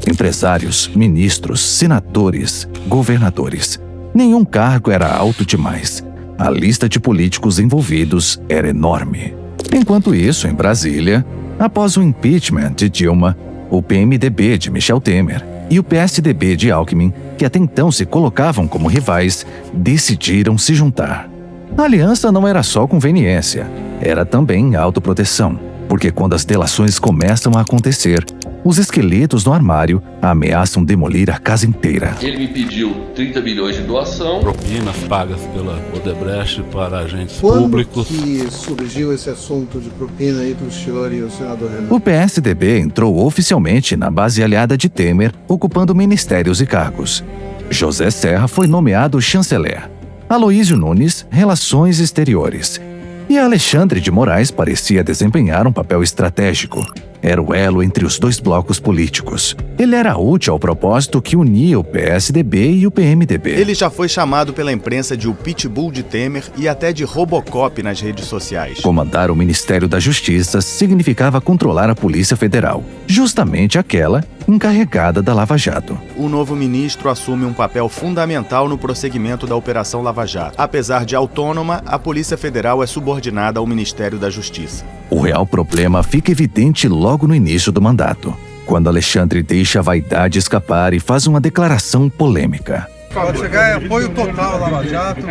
Empresários, ministros, senadores, governadores. Nenhum cargo era alto demais. A lista de políticos envolvidos era enorme. Enquanto isso, em Brasília, após o impeachment de Dilma, o PMDB de Michel Temer e o PSDB de Alckmin, que até então se colocavam como rivais, decidiram se juntar. A aliança não era só conveniência, era também autoproteção, porque quando as delações começam a acontecer, os esqueletos no armário ameaçam demolir a casa inteira. Ele me pediu 30 milhões de doação. Propinas pagas pela Odebrecht para agentes Quando públicos. Que surgiu esse assunto de propina aí para o senhor e o senador Renan? O PSDB entrou oficialmente na base aliada de Temer, ocupando ministérios e cargos. José Serra foi nomeado chanceler. Aloísio Nunes, Relações Exteriores. E Alexandre de Moraes parecia desempenhar um papel estratégico. Era o elo entre os dois blocos políticos. Ele era útil ao propósito que unia o PSDB e o PMDB. Ele já foi chamado pela imprensa de o Pitbull de Temer e até de Robocop nas redes sociais. Comandar o Ministério da Justiça significava controlar a Polícia Federal, justamente aquela encarregada da Lava Jato. O novo ministro assume um papel fundamental no prosseguimento da Operação Lava Jato. Apesar de autônoma, a Polícia Federal é subordinada ao Ministério da Justiça. O real problema fica evidente logo no início do mandato, quando Alexandre deixa a vaidade escapar e faz uma declaração polêmica. Pode chegar é apoio total à Lava Jato.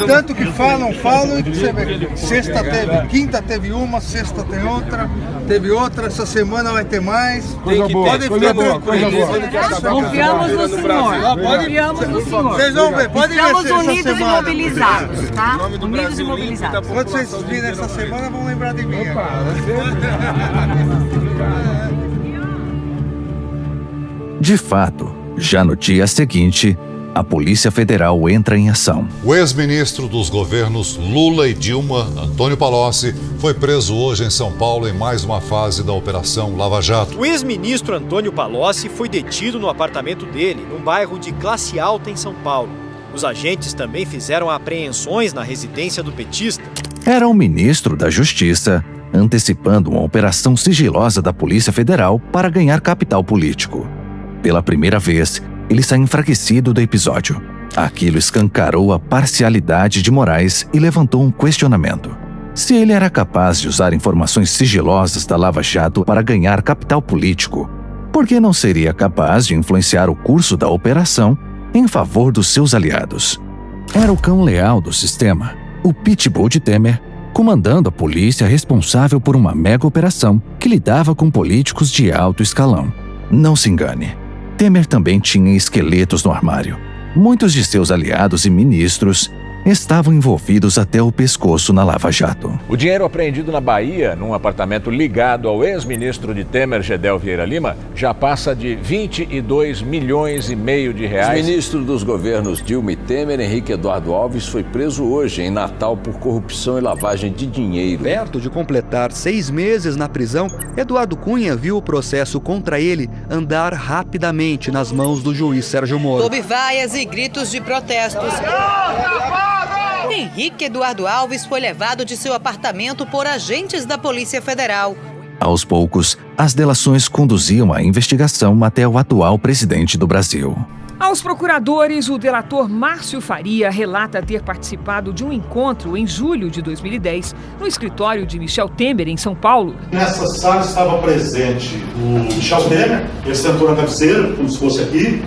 Tanto que falam e que você vê. Sexta teve, quinta teve uma, sexta tem outra, teve outra, essa semana vai ter mais. Coisa boa, coisa boa, coisa boa. Confiamos no senhor. Confiamos no senhor. Vocês vão ver, pode ver. Estamos unidos e mobilizados, tá? Unidos e mobilizados. Quando vocês virem essa semana, vão lembrar de mim. De fato, já no dia seguinte, a Polícia Federal entra em ação. O ex-ministro dos governos Lula e Dilma, Antônio Palocci, foi preso hoje em São Paulo em mais uma fase da Operação Lava Jato. O ex-ministro Antônio Palocci foi detido no apartamento dele, num bairro de classe alta em São Paulo. Os agentes também fizeram apreensões na residência do petista. Era o ministro da Justiça, antecipando uma operação sigilosa da Polícia Federal para ganhar capital político. Pela primeira vez, ele sai enfraquecido do episódio. Aquilo escancarou a parcialidade de Moraes e levantou um questionamento. Se ele era capaz de usar informações sigilosas da Lava Jato para ganhar capital político, por que não seria capaz de influenciar o curso da operação em favor dos seus aliados? Era o cão leal do sistema, o Pitbull de Temer, comandando a polícia responsável por uma mega operação que lidava com políticos de alto escalão. Não se engane. Temer também tinha esqueletos no armário. Muitos de seus aliados e ministros estavam envolvidos até o pescoço na Lava Jato. O dinheiro apreendido na Bahia, num apartamento ligado ao ex-ministro de Temer, Gedel Vieira Lima, já passa de 22 milhões e meio de reais. O ministro dos governos Dilma e Temer, Henrique Eduardo Alves, foi preso hoje em Natal por corrupção e lavagem de dinheiro. Perto de completar 6 meses na prisão, Eduardo Cunha viu o processo contra ele andar rapidamente nas mãos do juiz Sérgio Moro. Sob vaias e gritos de protestos, Henrique Eduardo Alves foi levado de seu apartamento por agentes da Polícia Federal. Aos poucos, as delações conduziam a investigação até o atual presidente do Brasil. Aos procuradores, o delator Márcio Faria relata ter participado de um encontro em julho de 2010 no escritório de Michel Temer, em São Paulo. Nessa sala estava presente o Michel Temer, ele sentou na cabeceira, como se fosse aqui.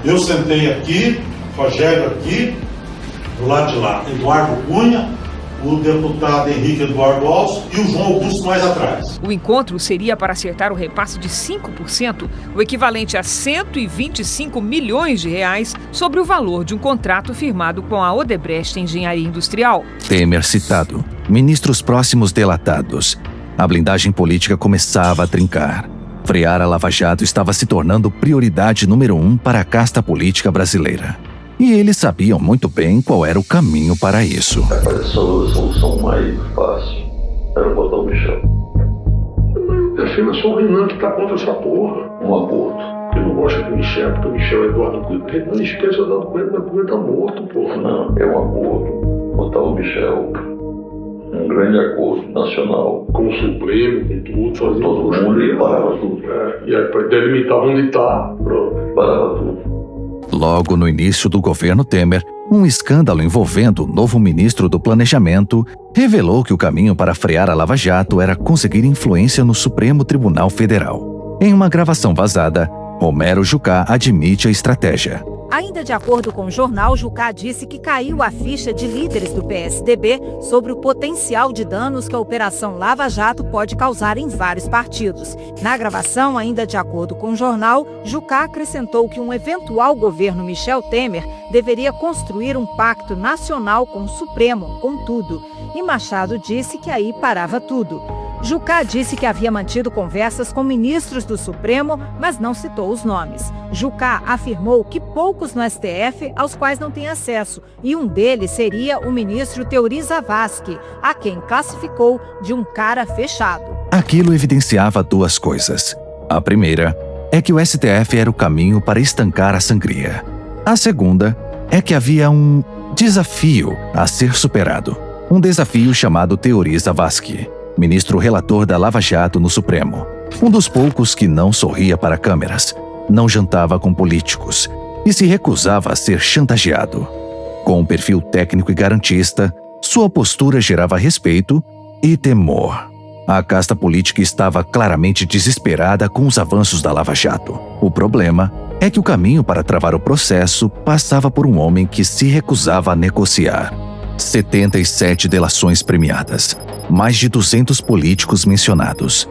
Eu sentei aqui, Rogério aqui, do lado de lá, Eduardo Cunha, o deputado Henrique Eduardo Alves e o João Augusto mais atrás. O encontro seria para acertar o repasse de 5%, o equivalente a 125 milhões de reais, sobre o valor de um contrato firmado com a Odebrecht Engenharia Industrial. Temer citado, ministros próximos delatados. A blindagem política começava a trincar. Frear a Lava Jato estava se tornando prioridade número 1 para a casta política brasileira. E eles sabiam muito bem qual era o caminho para isso. A solução mais fácil era botar o Michel. Defenda só o Renan que tá contra essa porra. Um aborto. Eu não gosto do Michel, porque o Michel é Eduardo Cunha. Não esqueça o Eduardo Cunha, mas o Cunha tá morto, porra. Não, é um acordo. Botar o Michel. Um grande acordo nacional. Com o Supremo, com tudo, fazer todo mundo e parava tudo. E aí pra delimitar onde tá. Pronto. Parava tudo. Logo no início do governo Temer, um escândalo envolvendo o novo ministro do Planejamento revelou que o caminho para frear a Lava Jato era conseguir influência no Supremo Tribunal Federal. Em uma gravação vazada, Romero Jucá admite a estratégia. Ainda de acordo com o jornal, Jucá disse que caiu a ficha de líderes do PSDB sobre o potencial de danos que a Operação Lava Jato pode causar em vários partidos. Na gravação, ainda de acordo com o jornal, Jucá acrescentou que um eventual governo Michel Temer deveria construir um pacto nacional com o Supremo, com tudo. E Machado disse que aí parava tudo. Jucá disse que havia mantido conversas com ministros do Supremo, mas não citou os nomes. Jucá afirmou que poucos no STF aos quais não tem acesso, e um deles seria o ministro Teori Zavascki, a quem classificou de um cara fechado. Aquilo evidenciava duas coisas. A primeira é que o STF era o caminho para estancar a sangria. A segunda é que havia um desafio a ser superado. Um desafio chamado Teori Zavascki, ministro relator da Lava Jato no Supremo. Um dos poucos que não sorria para câmeras, não jantava com políticos e se recusava a ser chantageado. Com um perfil técnico e garantista, sua postura gerava respeito e temor. A casta política estava claramente desesperada com os avanços da Lava Jato. O problema é que o caminho para travar o processo passava por um homem que se recusava a negociar. 77 delações premiadas, mais de 200 políticos mencionados,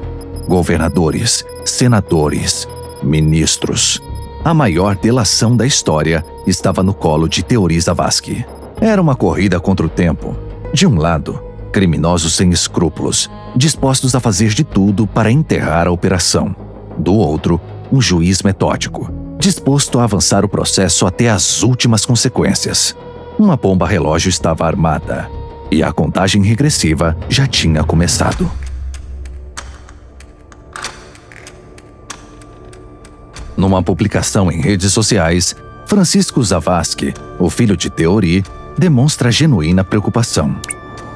governadores, senadores, ministros. A maior delação da história estava no colo de Teori Zavascki. Era uma corrida contra o tempo. De um lado, criminosos sem escrúpulos, dispostos a fazer de tudo para enterrar a operação. Do outro, um juiz metódico, disposto a avançar o processo até as últimas consequências. Uma bomba relógio estava armada e a contagem regressiva já tinha começado. Numa publicação em redes sociais, Francisco Zavascki, o filho de Teori, demonstra genuína preocupação.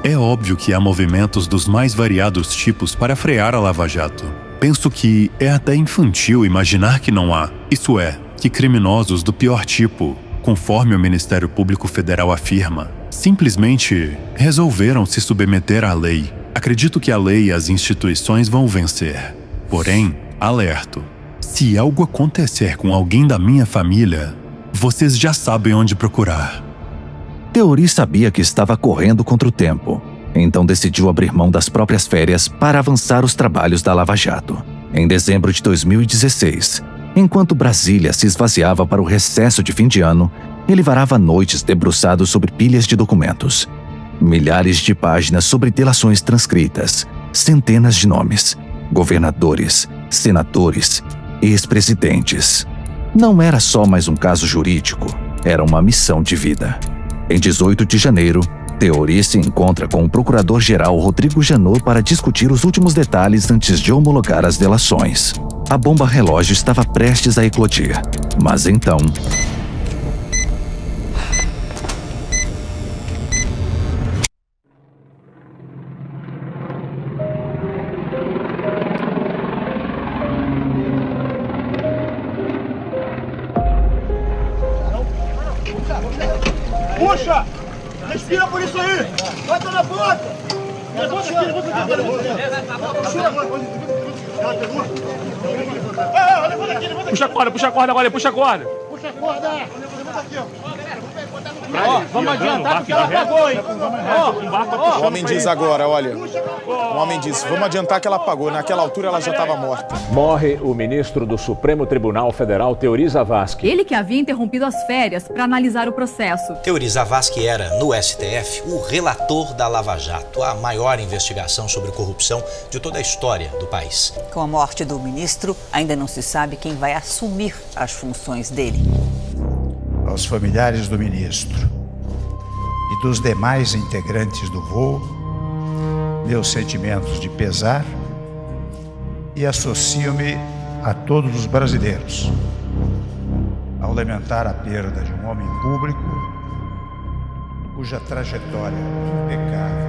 É óbvio que há movimentos dos mais variados tipos para frear a Lava Jato. Penso que é até infantil imaginar que não há. Isso é, que criminosos do pior tipo, conforme o Ministério Público Federal afirma, simplesmente resolveram se submeter à lei. Acredito que a lei e as instituições vão vencer. Porém, alerto. Se algo acontecer com alguém da minha família, vocês já sabem onde procurar. Teori sabia que estava correndo contra o tempo, então decidiu abrir mão das próprias férias para avançar os trabalhos da Lava Jato. Em dezembro de 2016, enquanto Brasília se esvaziava para o recesso de fim de ano, ele varava noites debruçado sobre pilhas de documentos. Milhares de páginas sobre delações transcritas, centenas de nomes, governadores, senadores, ex-presidentes. Não era só mais um caso jurídico, era uma missão de vida. Em 18 de janeiro, Teori se encontra com o procurador-geral Rodrigo Janot para discutir os últimos detalhes antes de homologar as delações. A bomba relógio estava prestes a eclodir, mas então... Puxa! Respira por isso aí! Bota na boca! Puxa a corda agora, puxa a corda. Puxa a corda! Levanta aqui, ó. Vamos adiantar porque ela pagou, hein? O homem diz agora, olha. O homem disse, vamos adiantar que ela pagou. Naquela altura ela já estava morta. Morre o ministro do Supremo Tribunal Federal, Teori Zavascki. Ele que havia interrompido as férias para analisar o processo. Teori Zavascki era, no STF, o relator da Lava Jato, a maior investigação sobre corrupção de toda a história do país. Com a morte do ministro, ainda não se sabe quem vai assumir as funções dele. Aos familiares do ministro e dos demais integrantes do voo, meus sentimentos de pesar e associo-me a todos os brasileiros ao lamentar a perda de um homem público cuja trajetória impecável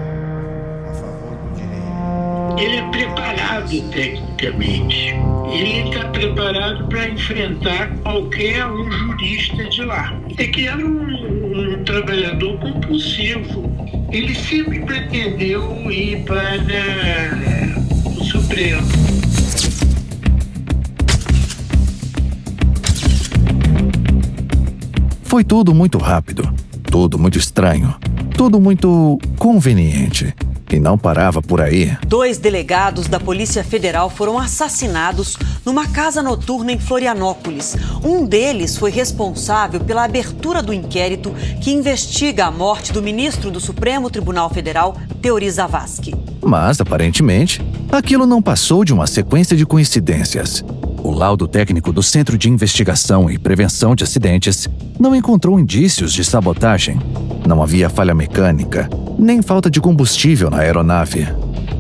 a favor do direito. Ele é preparado tecnicamente. Ele está preparado para enfrentar qualquer um jurista de lá. É que era um trabalhador compulsivo. Ele sempre pretendeu ir para o Supremo. Foi tudo muito rápido, tudo muito estranho, tudo muito conveniente. E não parava por aí. 2 delegados da Polícia Federal foram assassinados numa casa noturna em Florianópolis. Um deles foi responsável pela abertura do inquérito que investiga a morte do ministro do Supremo Tribunal Federal, Teori Zavascki. Mas, aparentemente, aquilo não passou de uma sequência de coincidências. O laudo técnico do Centro de Investigação e Prevenção de Acidentes não encontrou indícios de sabotagem. Não havia falha mecânica, nem falta de combustível na aeronave.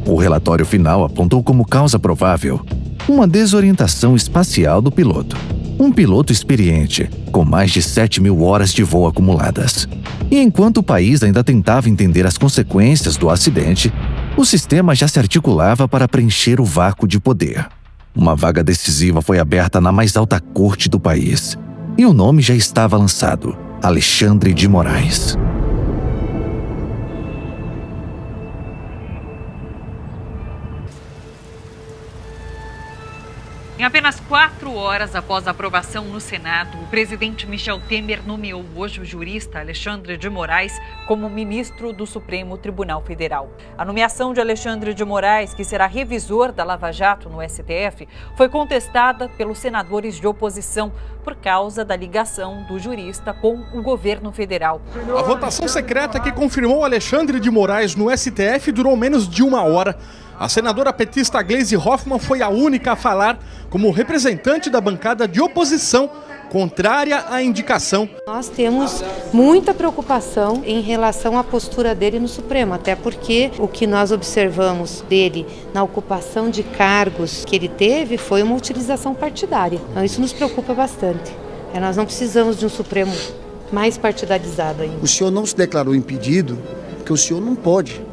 O relatório final apontou como causa provável uma desorientação espacial do piloto. Um piloto experiente, com mais de 7.000 horas de voo acumuladas. E enquanto o país ainda tentava entender as consequências do acidente, o sistema já se articulava para preencher o vácuo de poder. Uma vaga decisiva foi aberta na mais alta corte do país. E o nome já estava lançado: Alexandre de Moraes. Em apenas 4 horas após a aprovação no Senado, o presidente Michel Temer nomeou hoje o jurista Alexandre de Moraes como ministro do Supremo Tribunal Federal. A nomeação de Alexandre de Moraes, que será revisor da Lava Jato no STF, foi contestada pelos senadores de oposição por causa da ligação do jurista com o governo federal. A votação secreta que confirmou Alexandre de Moraes no STF durou menos de 1 hora. A senadora petista Gleisi Hoffmann foi a única a falar como representante da bancada de oposição contrária à indicação. Nós temos muita preocupação em relação à postura dele no Supremo, até porque o que nós observamos dele na ocupação de cargos que ele teve foi uma utilização partidária. Então isso nos preocupa bastante. Nós não precisamos de um Supremo mais partidarizado ainda. O senhor não se declarou impedido porque o senhor não pode.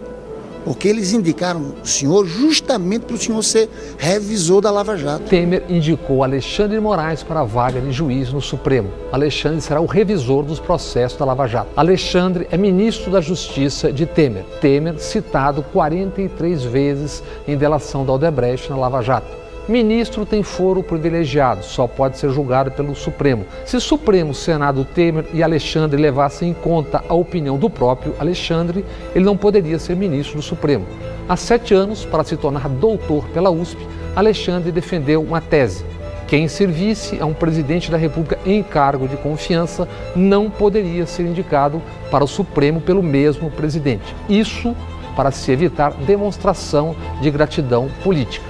Porque eles indicaram o senhor justamente para o senhor ser revisor da Lava Jato. Temer indicou Alexandre de Moraes para a vaga de juiz no Supremo. Alexandre será o revisor dos processos da Lava Jato. Alexandre é ministro da Justiça de Temer. Temer citado 43 vezes em delação da Odebrecht na Lava Jato. Ministro tem foro privilegiado, só pode ser julgado pelo Supremo. Se Supremo, Senado, Temer e Alexandre levassem em conta a opinião do próprio Alexandre, ele não poderia ser ministro do Supremo. Há 7 anos, para se tornar doutor pela USP, Alexandre defendeu uma tese. Quem servisse a um presidente da República em cargo de confiança não poderia ser indicado para o Supremo pelo mesmo presidente. Isso para se evitar demonstração de gratidão política.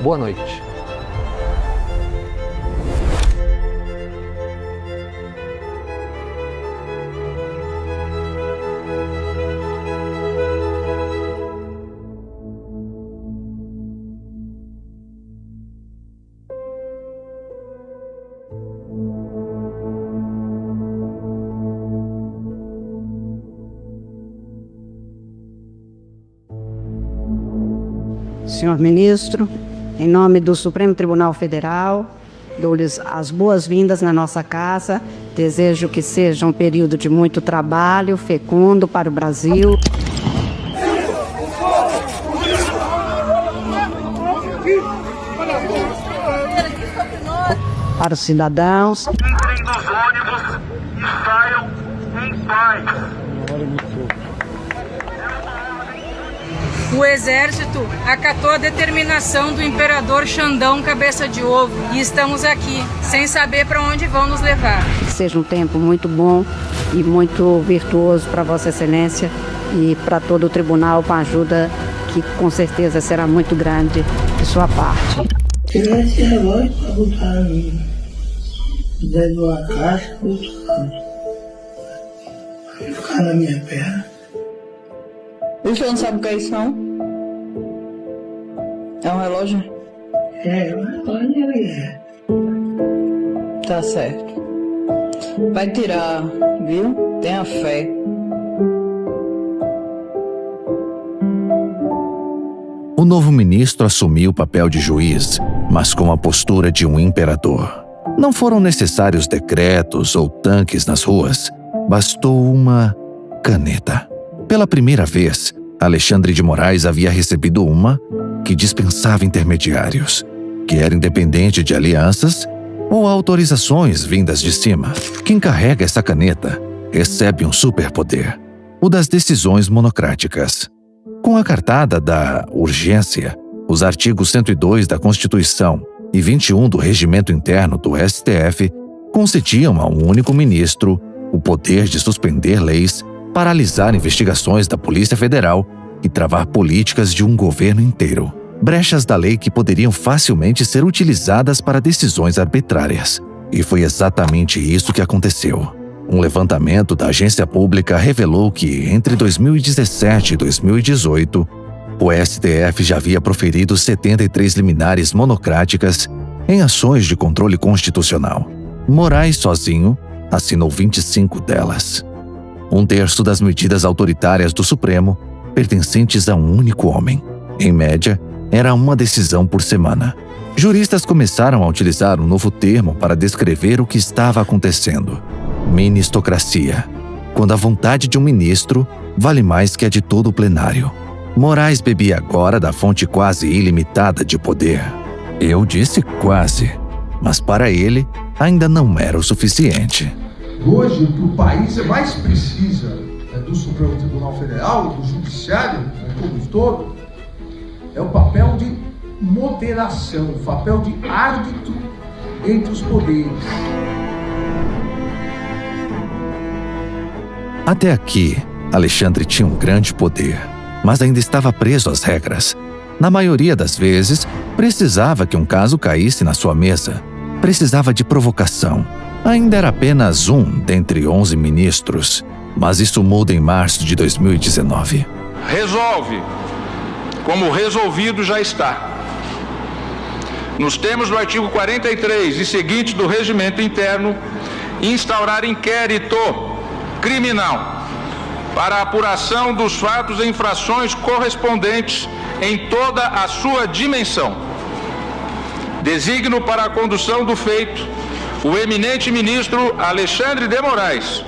Boa noite. Senhor ministro, em nome do Supremo Tribunal Federal, dou-lhes as boas-vindas na nossa casa. Desejo que seja um período de muito trabalho, fecundo para o Brasil. Para os cidadãos. Entrem nos ônibus e saiam em paz. O exército acatou a determinação do imperador Xandão Cabeça de Ovo e estamos aqui, sem saber para onde vão nos levar. Que seja um tempo muito bom e muito virtuoso para Vossa Excelência e para todo o tribunal, com a ajuda que com certeza será muito grande de sua parte. Tirar esse relógio para botar dentro de uma caixa, ficar na minha perna. O senhor não sabe o que é isso, não? É um relógio? É, um relógio Tá certo. Vai tirar, viu? Tenha fé. O novo ministro assumiu o papel de juiz, mas com a postura de um imperador. Não foram necessários decretos ou tanques nas ruas, bastou uma caneta. Pela primeira vez, Alexandre de Moraes havia recebido uma que dispensava intermediários, que era independente de alianças ou autorizações vindas de cima. Quem carrega essa caneta recebe um superpoder, o das decisões monocráticas. Com a cartada da urgência, os artigos 102 da Constituição e 21 do Regimento Interno do STF concediam a um único ministro o poder de suspender leis, paralisar investigações da Polícia Federal e travar políticas de um governo inteiro. Brechas da lei que poderiam facilmente ser utilizadas para decisões arbitrárias. E foi exatamente isso que aconteceu. Um levantamento da agência pública revelou que, entre 2017 e 2018, o STF já havia proferido 73 liminares monocráticas em ações de controle constitucional. Moraes, sozinho, assinou 25 delas. 1/3 das medidas autoritárias do Supremo pertencentes a um único homem. Em média, era uma decisão por semana. Juristas começaram a utilizar um novo termo para descrever o que estava acontecendo: ministocracia, quando a vontade de um ministro vale mais que a de todo o plenário. Moraes bebia agora da fonte quase ilimitada de poder. Eu disse quase, mas para ele ainda não era o suficiente. Hoje, o que o país mais precisa do Supremo Tribunal Federal, do Judiciário, como um todo, é o papel de moderação, o papel de árbitro entre os poderes. Até aqui, Alexandre tinha um grande poder, mas ainda estava preso às regras. Na maioria das vezes, precisava que um caso caísse na sua mesa. Precisava de provocação. Ainda era apenas um dentre 11 ministros, mas isso muda em março de 2019. Resolve, como resolvido já está, nos termos do artigo 43 e seguintes do Regimento Interno, instaurar inquérito criminal para a apuração dos fatos e infrações correspondentes em toda a sua dimensão. Designo para a condução do feito o eminente ministro Alexandre de Moraes.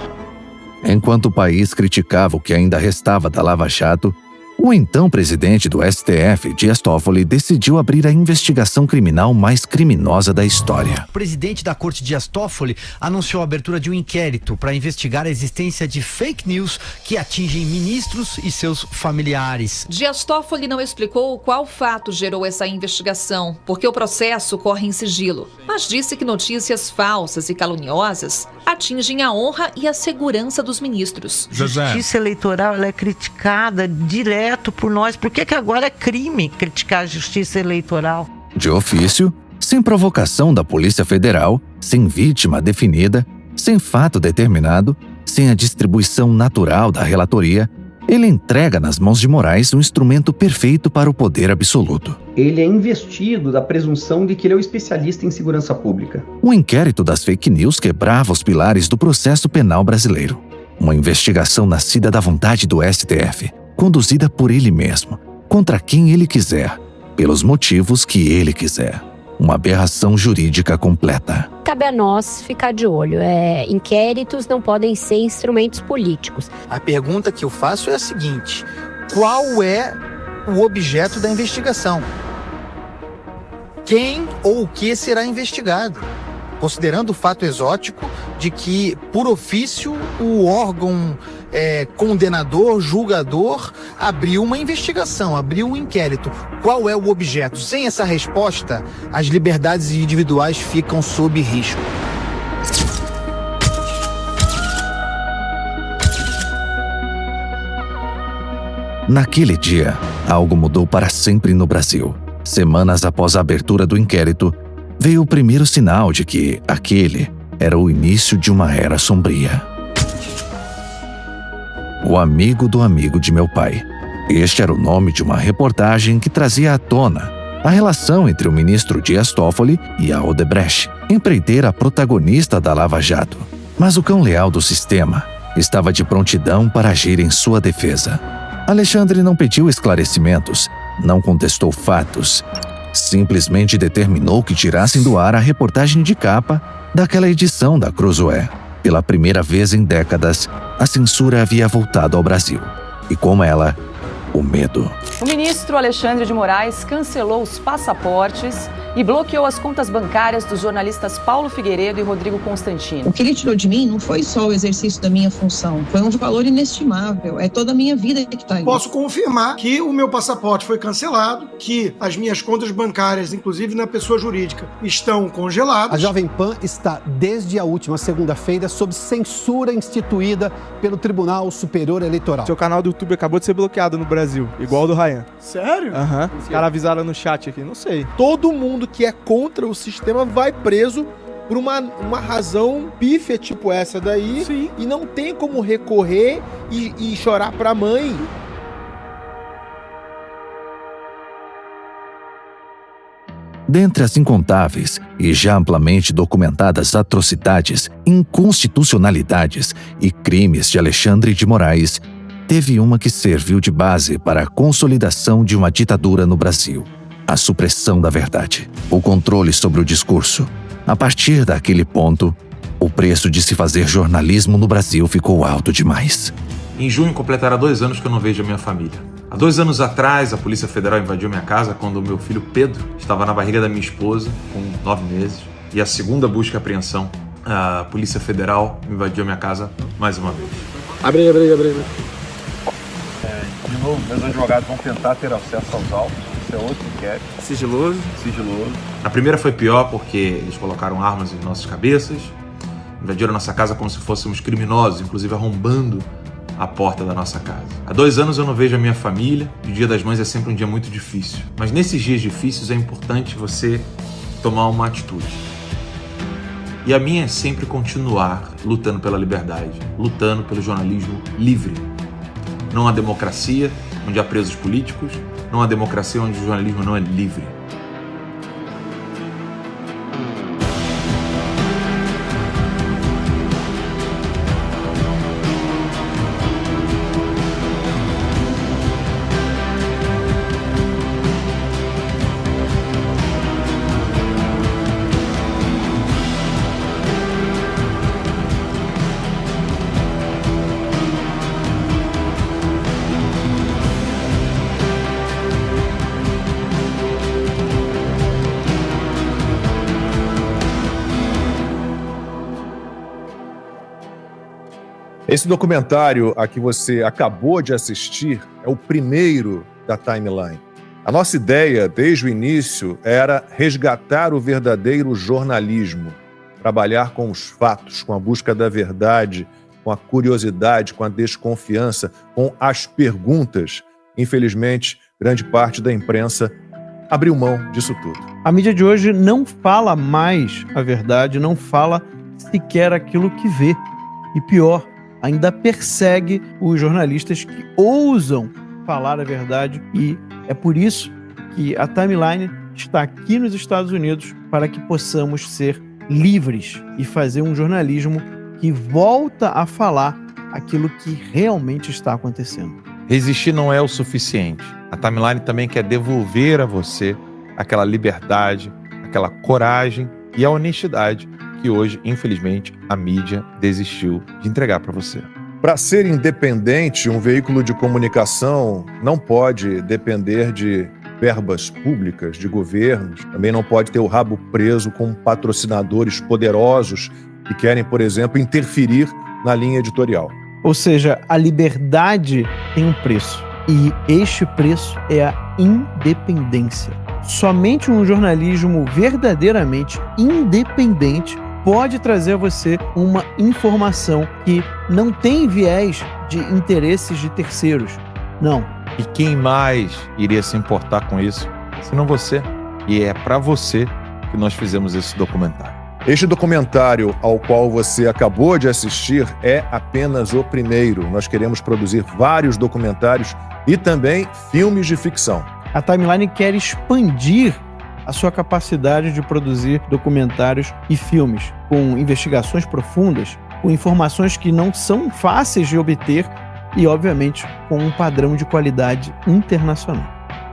Enquanto o país criticava o que ainda restava da Lava Jato, o então presidente do STF, Dias Toffoli, decidiu abrir a investigação criminal mais criminosa da história. O presidente da Corte, Dias Toffoli, anunciou a abertura de um inquérito para investigar a existência de fake news que atingem ministros e seus familiares. Dias Toffoli não explicou qual fato gerou essa investigação, porque o processo corre em sigilo, mas disse que notícias falsas e caluniosas atingem a honra e a segurança dos ministros. Justiça eleitoral, ela é criticada direto por nós. Por que agora é crime criticar a justiça eleitoral? De ofício, sem provocação da Polícia Federal, sem vítima definida, sem fato determinado, sem a distribuição natural da relatoria, ele entrega nas mãos de Moraes um instrumento perfeito para o poder absoluto. Ele é investido da presunção de que ele é o especialista em segurança pública. O inquérito das fake news quebrava os pilares do processo penal brasileiro. Uma investigação nascida da vontade do STF, conduzida por ele mesmo, contra quem ele quiser, pelos motivos que ele quiser. Uma aberração jurídica completa. Cabe a nós ficar de olho. Inquéritos não podem ser instrumentos políticos. A pergunta que eu faço é a seguinte: qual é o objeto da investigação? Quem ou o que será investigado? Considerando o fato exótico de que, por ofício, o órgão condenador, julgador, abriu uma investigação, abriu um inquérito. Qual é o objeto? Sem essa resposta, as liberdades individuais ficam sob risco. Naquele dia, algo mudou para sempre no Brasil. Semanas após a abertura do inquérito, veio o primeiro sinal de que aquele era o início de uma era sombria. O amigo do amigo de meu pai. Este era o nome de uma reportagem que trazia à tona a relação entre o ministro Dias Toffoli e a Odebrecht, empreiteira protagonista da Lava Jato. Mas o cão leal do sistema estava de prontidão para agir em sua defesa. Alexandre não pediu esclarecimentos, não contestou fatos, simplesmente determinou que tirassem do ar a reportagem de capa daquela edição da Cruzoé. Pela primeira vez em décadas, a censura havia voltado ao Brasil. E com ela, o medo. O ministro Alexandre de Moraes cancelou os passaportes e bloqueou as contas bancárias dos jornalistas Paulo Figueiredo e Rodrigo Constantino. O que ele tirou de mim não foi só o exercício da minha função, foi um valor inestimável, é toda a minha vida que está aí. Posso confirmar que o meu passaporte foi cancelado, que as minhas contas bancárias, inclusive na pessoa jurídica, estão congeladas. A Jovem Pan está desde a última segunda-feira sob censura instituída pelo Tribunal Superior Eleitoral. Seu canal do YouTube acabou de ser bloqueado no Brasil, igual o do Ryan. Sério? Aham. Os caras avisaram no chat aqui, não sei. Todo mundo que é contra o sistema vai preso por uma razão pífia tipo essa daí. Sim. E não tem como recorrer e chorar pra mãe. Dentre as incontáveis e já amplamente documentadas atrocidades, inconstitucionalidades e crimes de Alexandre de Moraes, teve uma que serviu de base para a consolidação de uma ditadura no Brasil: a supressão da verdade, o controle sobre o discurso. A partir daquele ponto, o preço de se fazer jornalismo no Brasil ficou alto demais. Em junho completará 2 anos que eu não vejo a minha família. Há 2 anos atrás, a Polícia Federal invadiu minha casa quando o meu filho Pedro estava na barriga da minha esposa, com 9 meses. E a segunda busca e apreensão, a Polícia Federal invadiu minha casa mais uma vez. Abre. De novo, meus advogados vão tentar ter acesso aos autos. Isso é outro inquérito. Sigiloso. A primeira foi pior porque eles colocaram armas em nossas cabeças, invadiram nossa casa como se fôssemos criminosos, inclusive arrombando a porta da nossa casa. Há 2 anos eu não vejo a minha família e o Dia das Mães é sempre um dia muito difícil. Mas nesses dias difíceis é importante você tomar uma atitude. E a minha é sempre continuar lutando pela liberdade, lutando pelo jornalismo livre. Não há democracia onde há presos políticos, não há democracia onde o jornalismo não é livre. Esse documentário a que você acabou de assistir é o primeiro da Timeline. A nossa ideia, desde o início, era resgatar o verdadeiro jornalismo, trabalhar com os fatos, com a busca da verdade, com a curiosidade, com a desconfiança, com as perguntas. Infelizmente, grande parte da imprensa abriu mão disso tudo. A mídia de hoje não fala mais a verdade, não fala sequer aquilo que vê. E pior, ainda persegue os jornalistas que ousam falar a verdade, e é por isso que a Timeline está aqui nos Estados Unidos para que possamos ser livres e fazer um jornalismo que volta a falar aquilo que realmente está acontecendo. Resistir não é o suficiente. A Timeline também quer devolver a você aquela liberdade, aquela coragem e a honestidade que hoje, infelizmente, a mídia desistiu de entregar para você. Para ser independente, um veículo de comunicação não pode depender de verbas públicas, de governos, também não pode ter o rabo preso com patrocinadores poderosos que querem, por exemplo, interferir na linha editorial. Ou seja, a liberdade tem um preço. E este preço é a independência. Somente um jornalismo verdadeiramente independente pode trazer a você uma informação que não tem viés de interesses de terceiros. Não. E quem mais iria se importar com isso, senão você? E é para você que nós fizemos esse documentário. Este documentário ao qual você acabou de assistir é apenas o primeiro. Nós queremos produzir vários documentários e também filmes de ficção. A Timeline quer expandir a sua capacidade de produzir documentários e filmes com investigações profundas, com informações que não são fáceis de obter e, obviamente, com um padrão de qualidade internacional.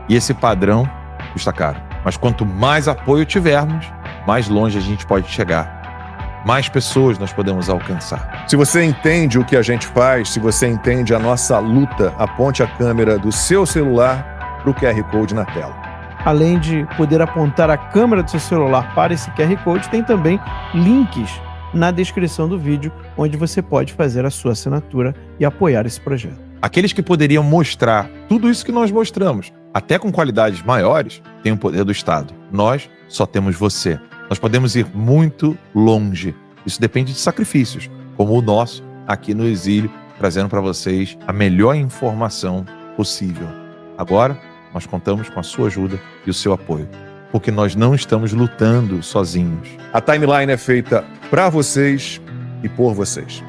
E esse padrão custa caro. Mas quanto mais apoio tivermos, mais longe a gente pode chegar. Mais pessoas nós podemos alcançar. Se você entende o que a gente faz, se você entende a nossa luta, aponte a câmera do seu celular para o QR Code na tela. Além de poder apontar a câmera do seu celular para esse QR Code, tem também links na descrição do vídeo, onde você pode fazer a sua assinatura e apoiar esse projeto. Aqueles que poderiam mostrar tudo isso que nós mostramos, até com qualidades maiores, têm o poder do Estado. Nós só temos você. Nós podemos ir muito longe. Isso depende de sacrifícios, como o nosso aqui no Exílio, trazendo para vocês a melhor informação possível. Agora, nós contamos com a sua ajuda e o seu apoio, porque nós não estamos lutando sozinhos. A Timeline é feita para vocês e por vocês.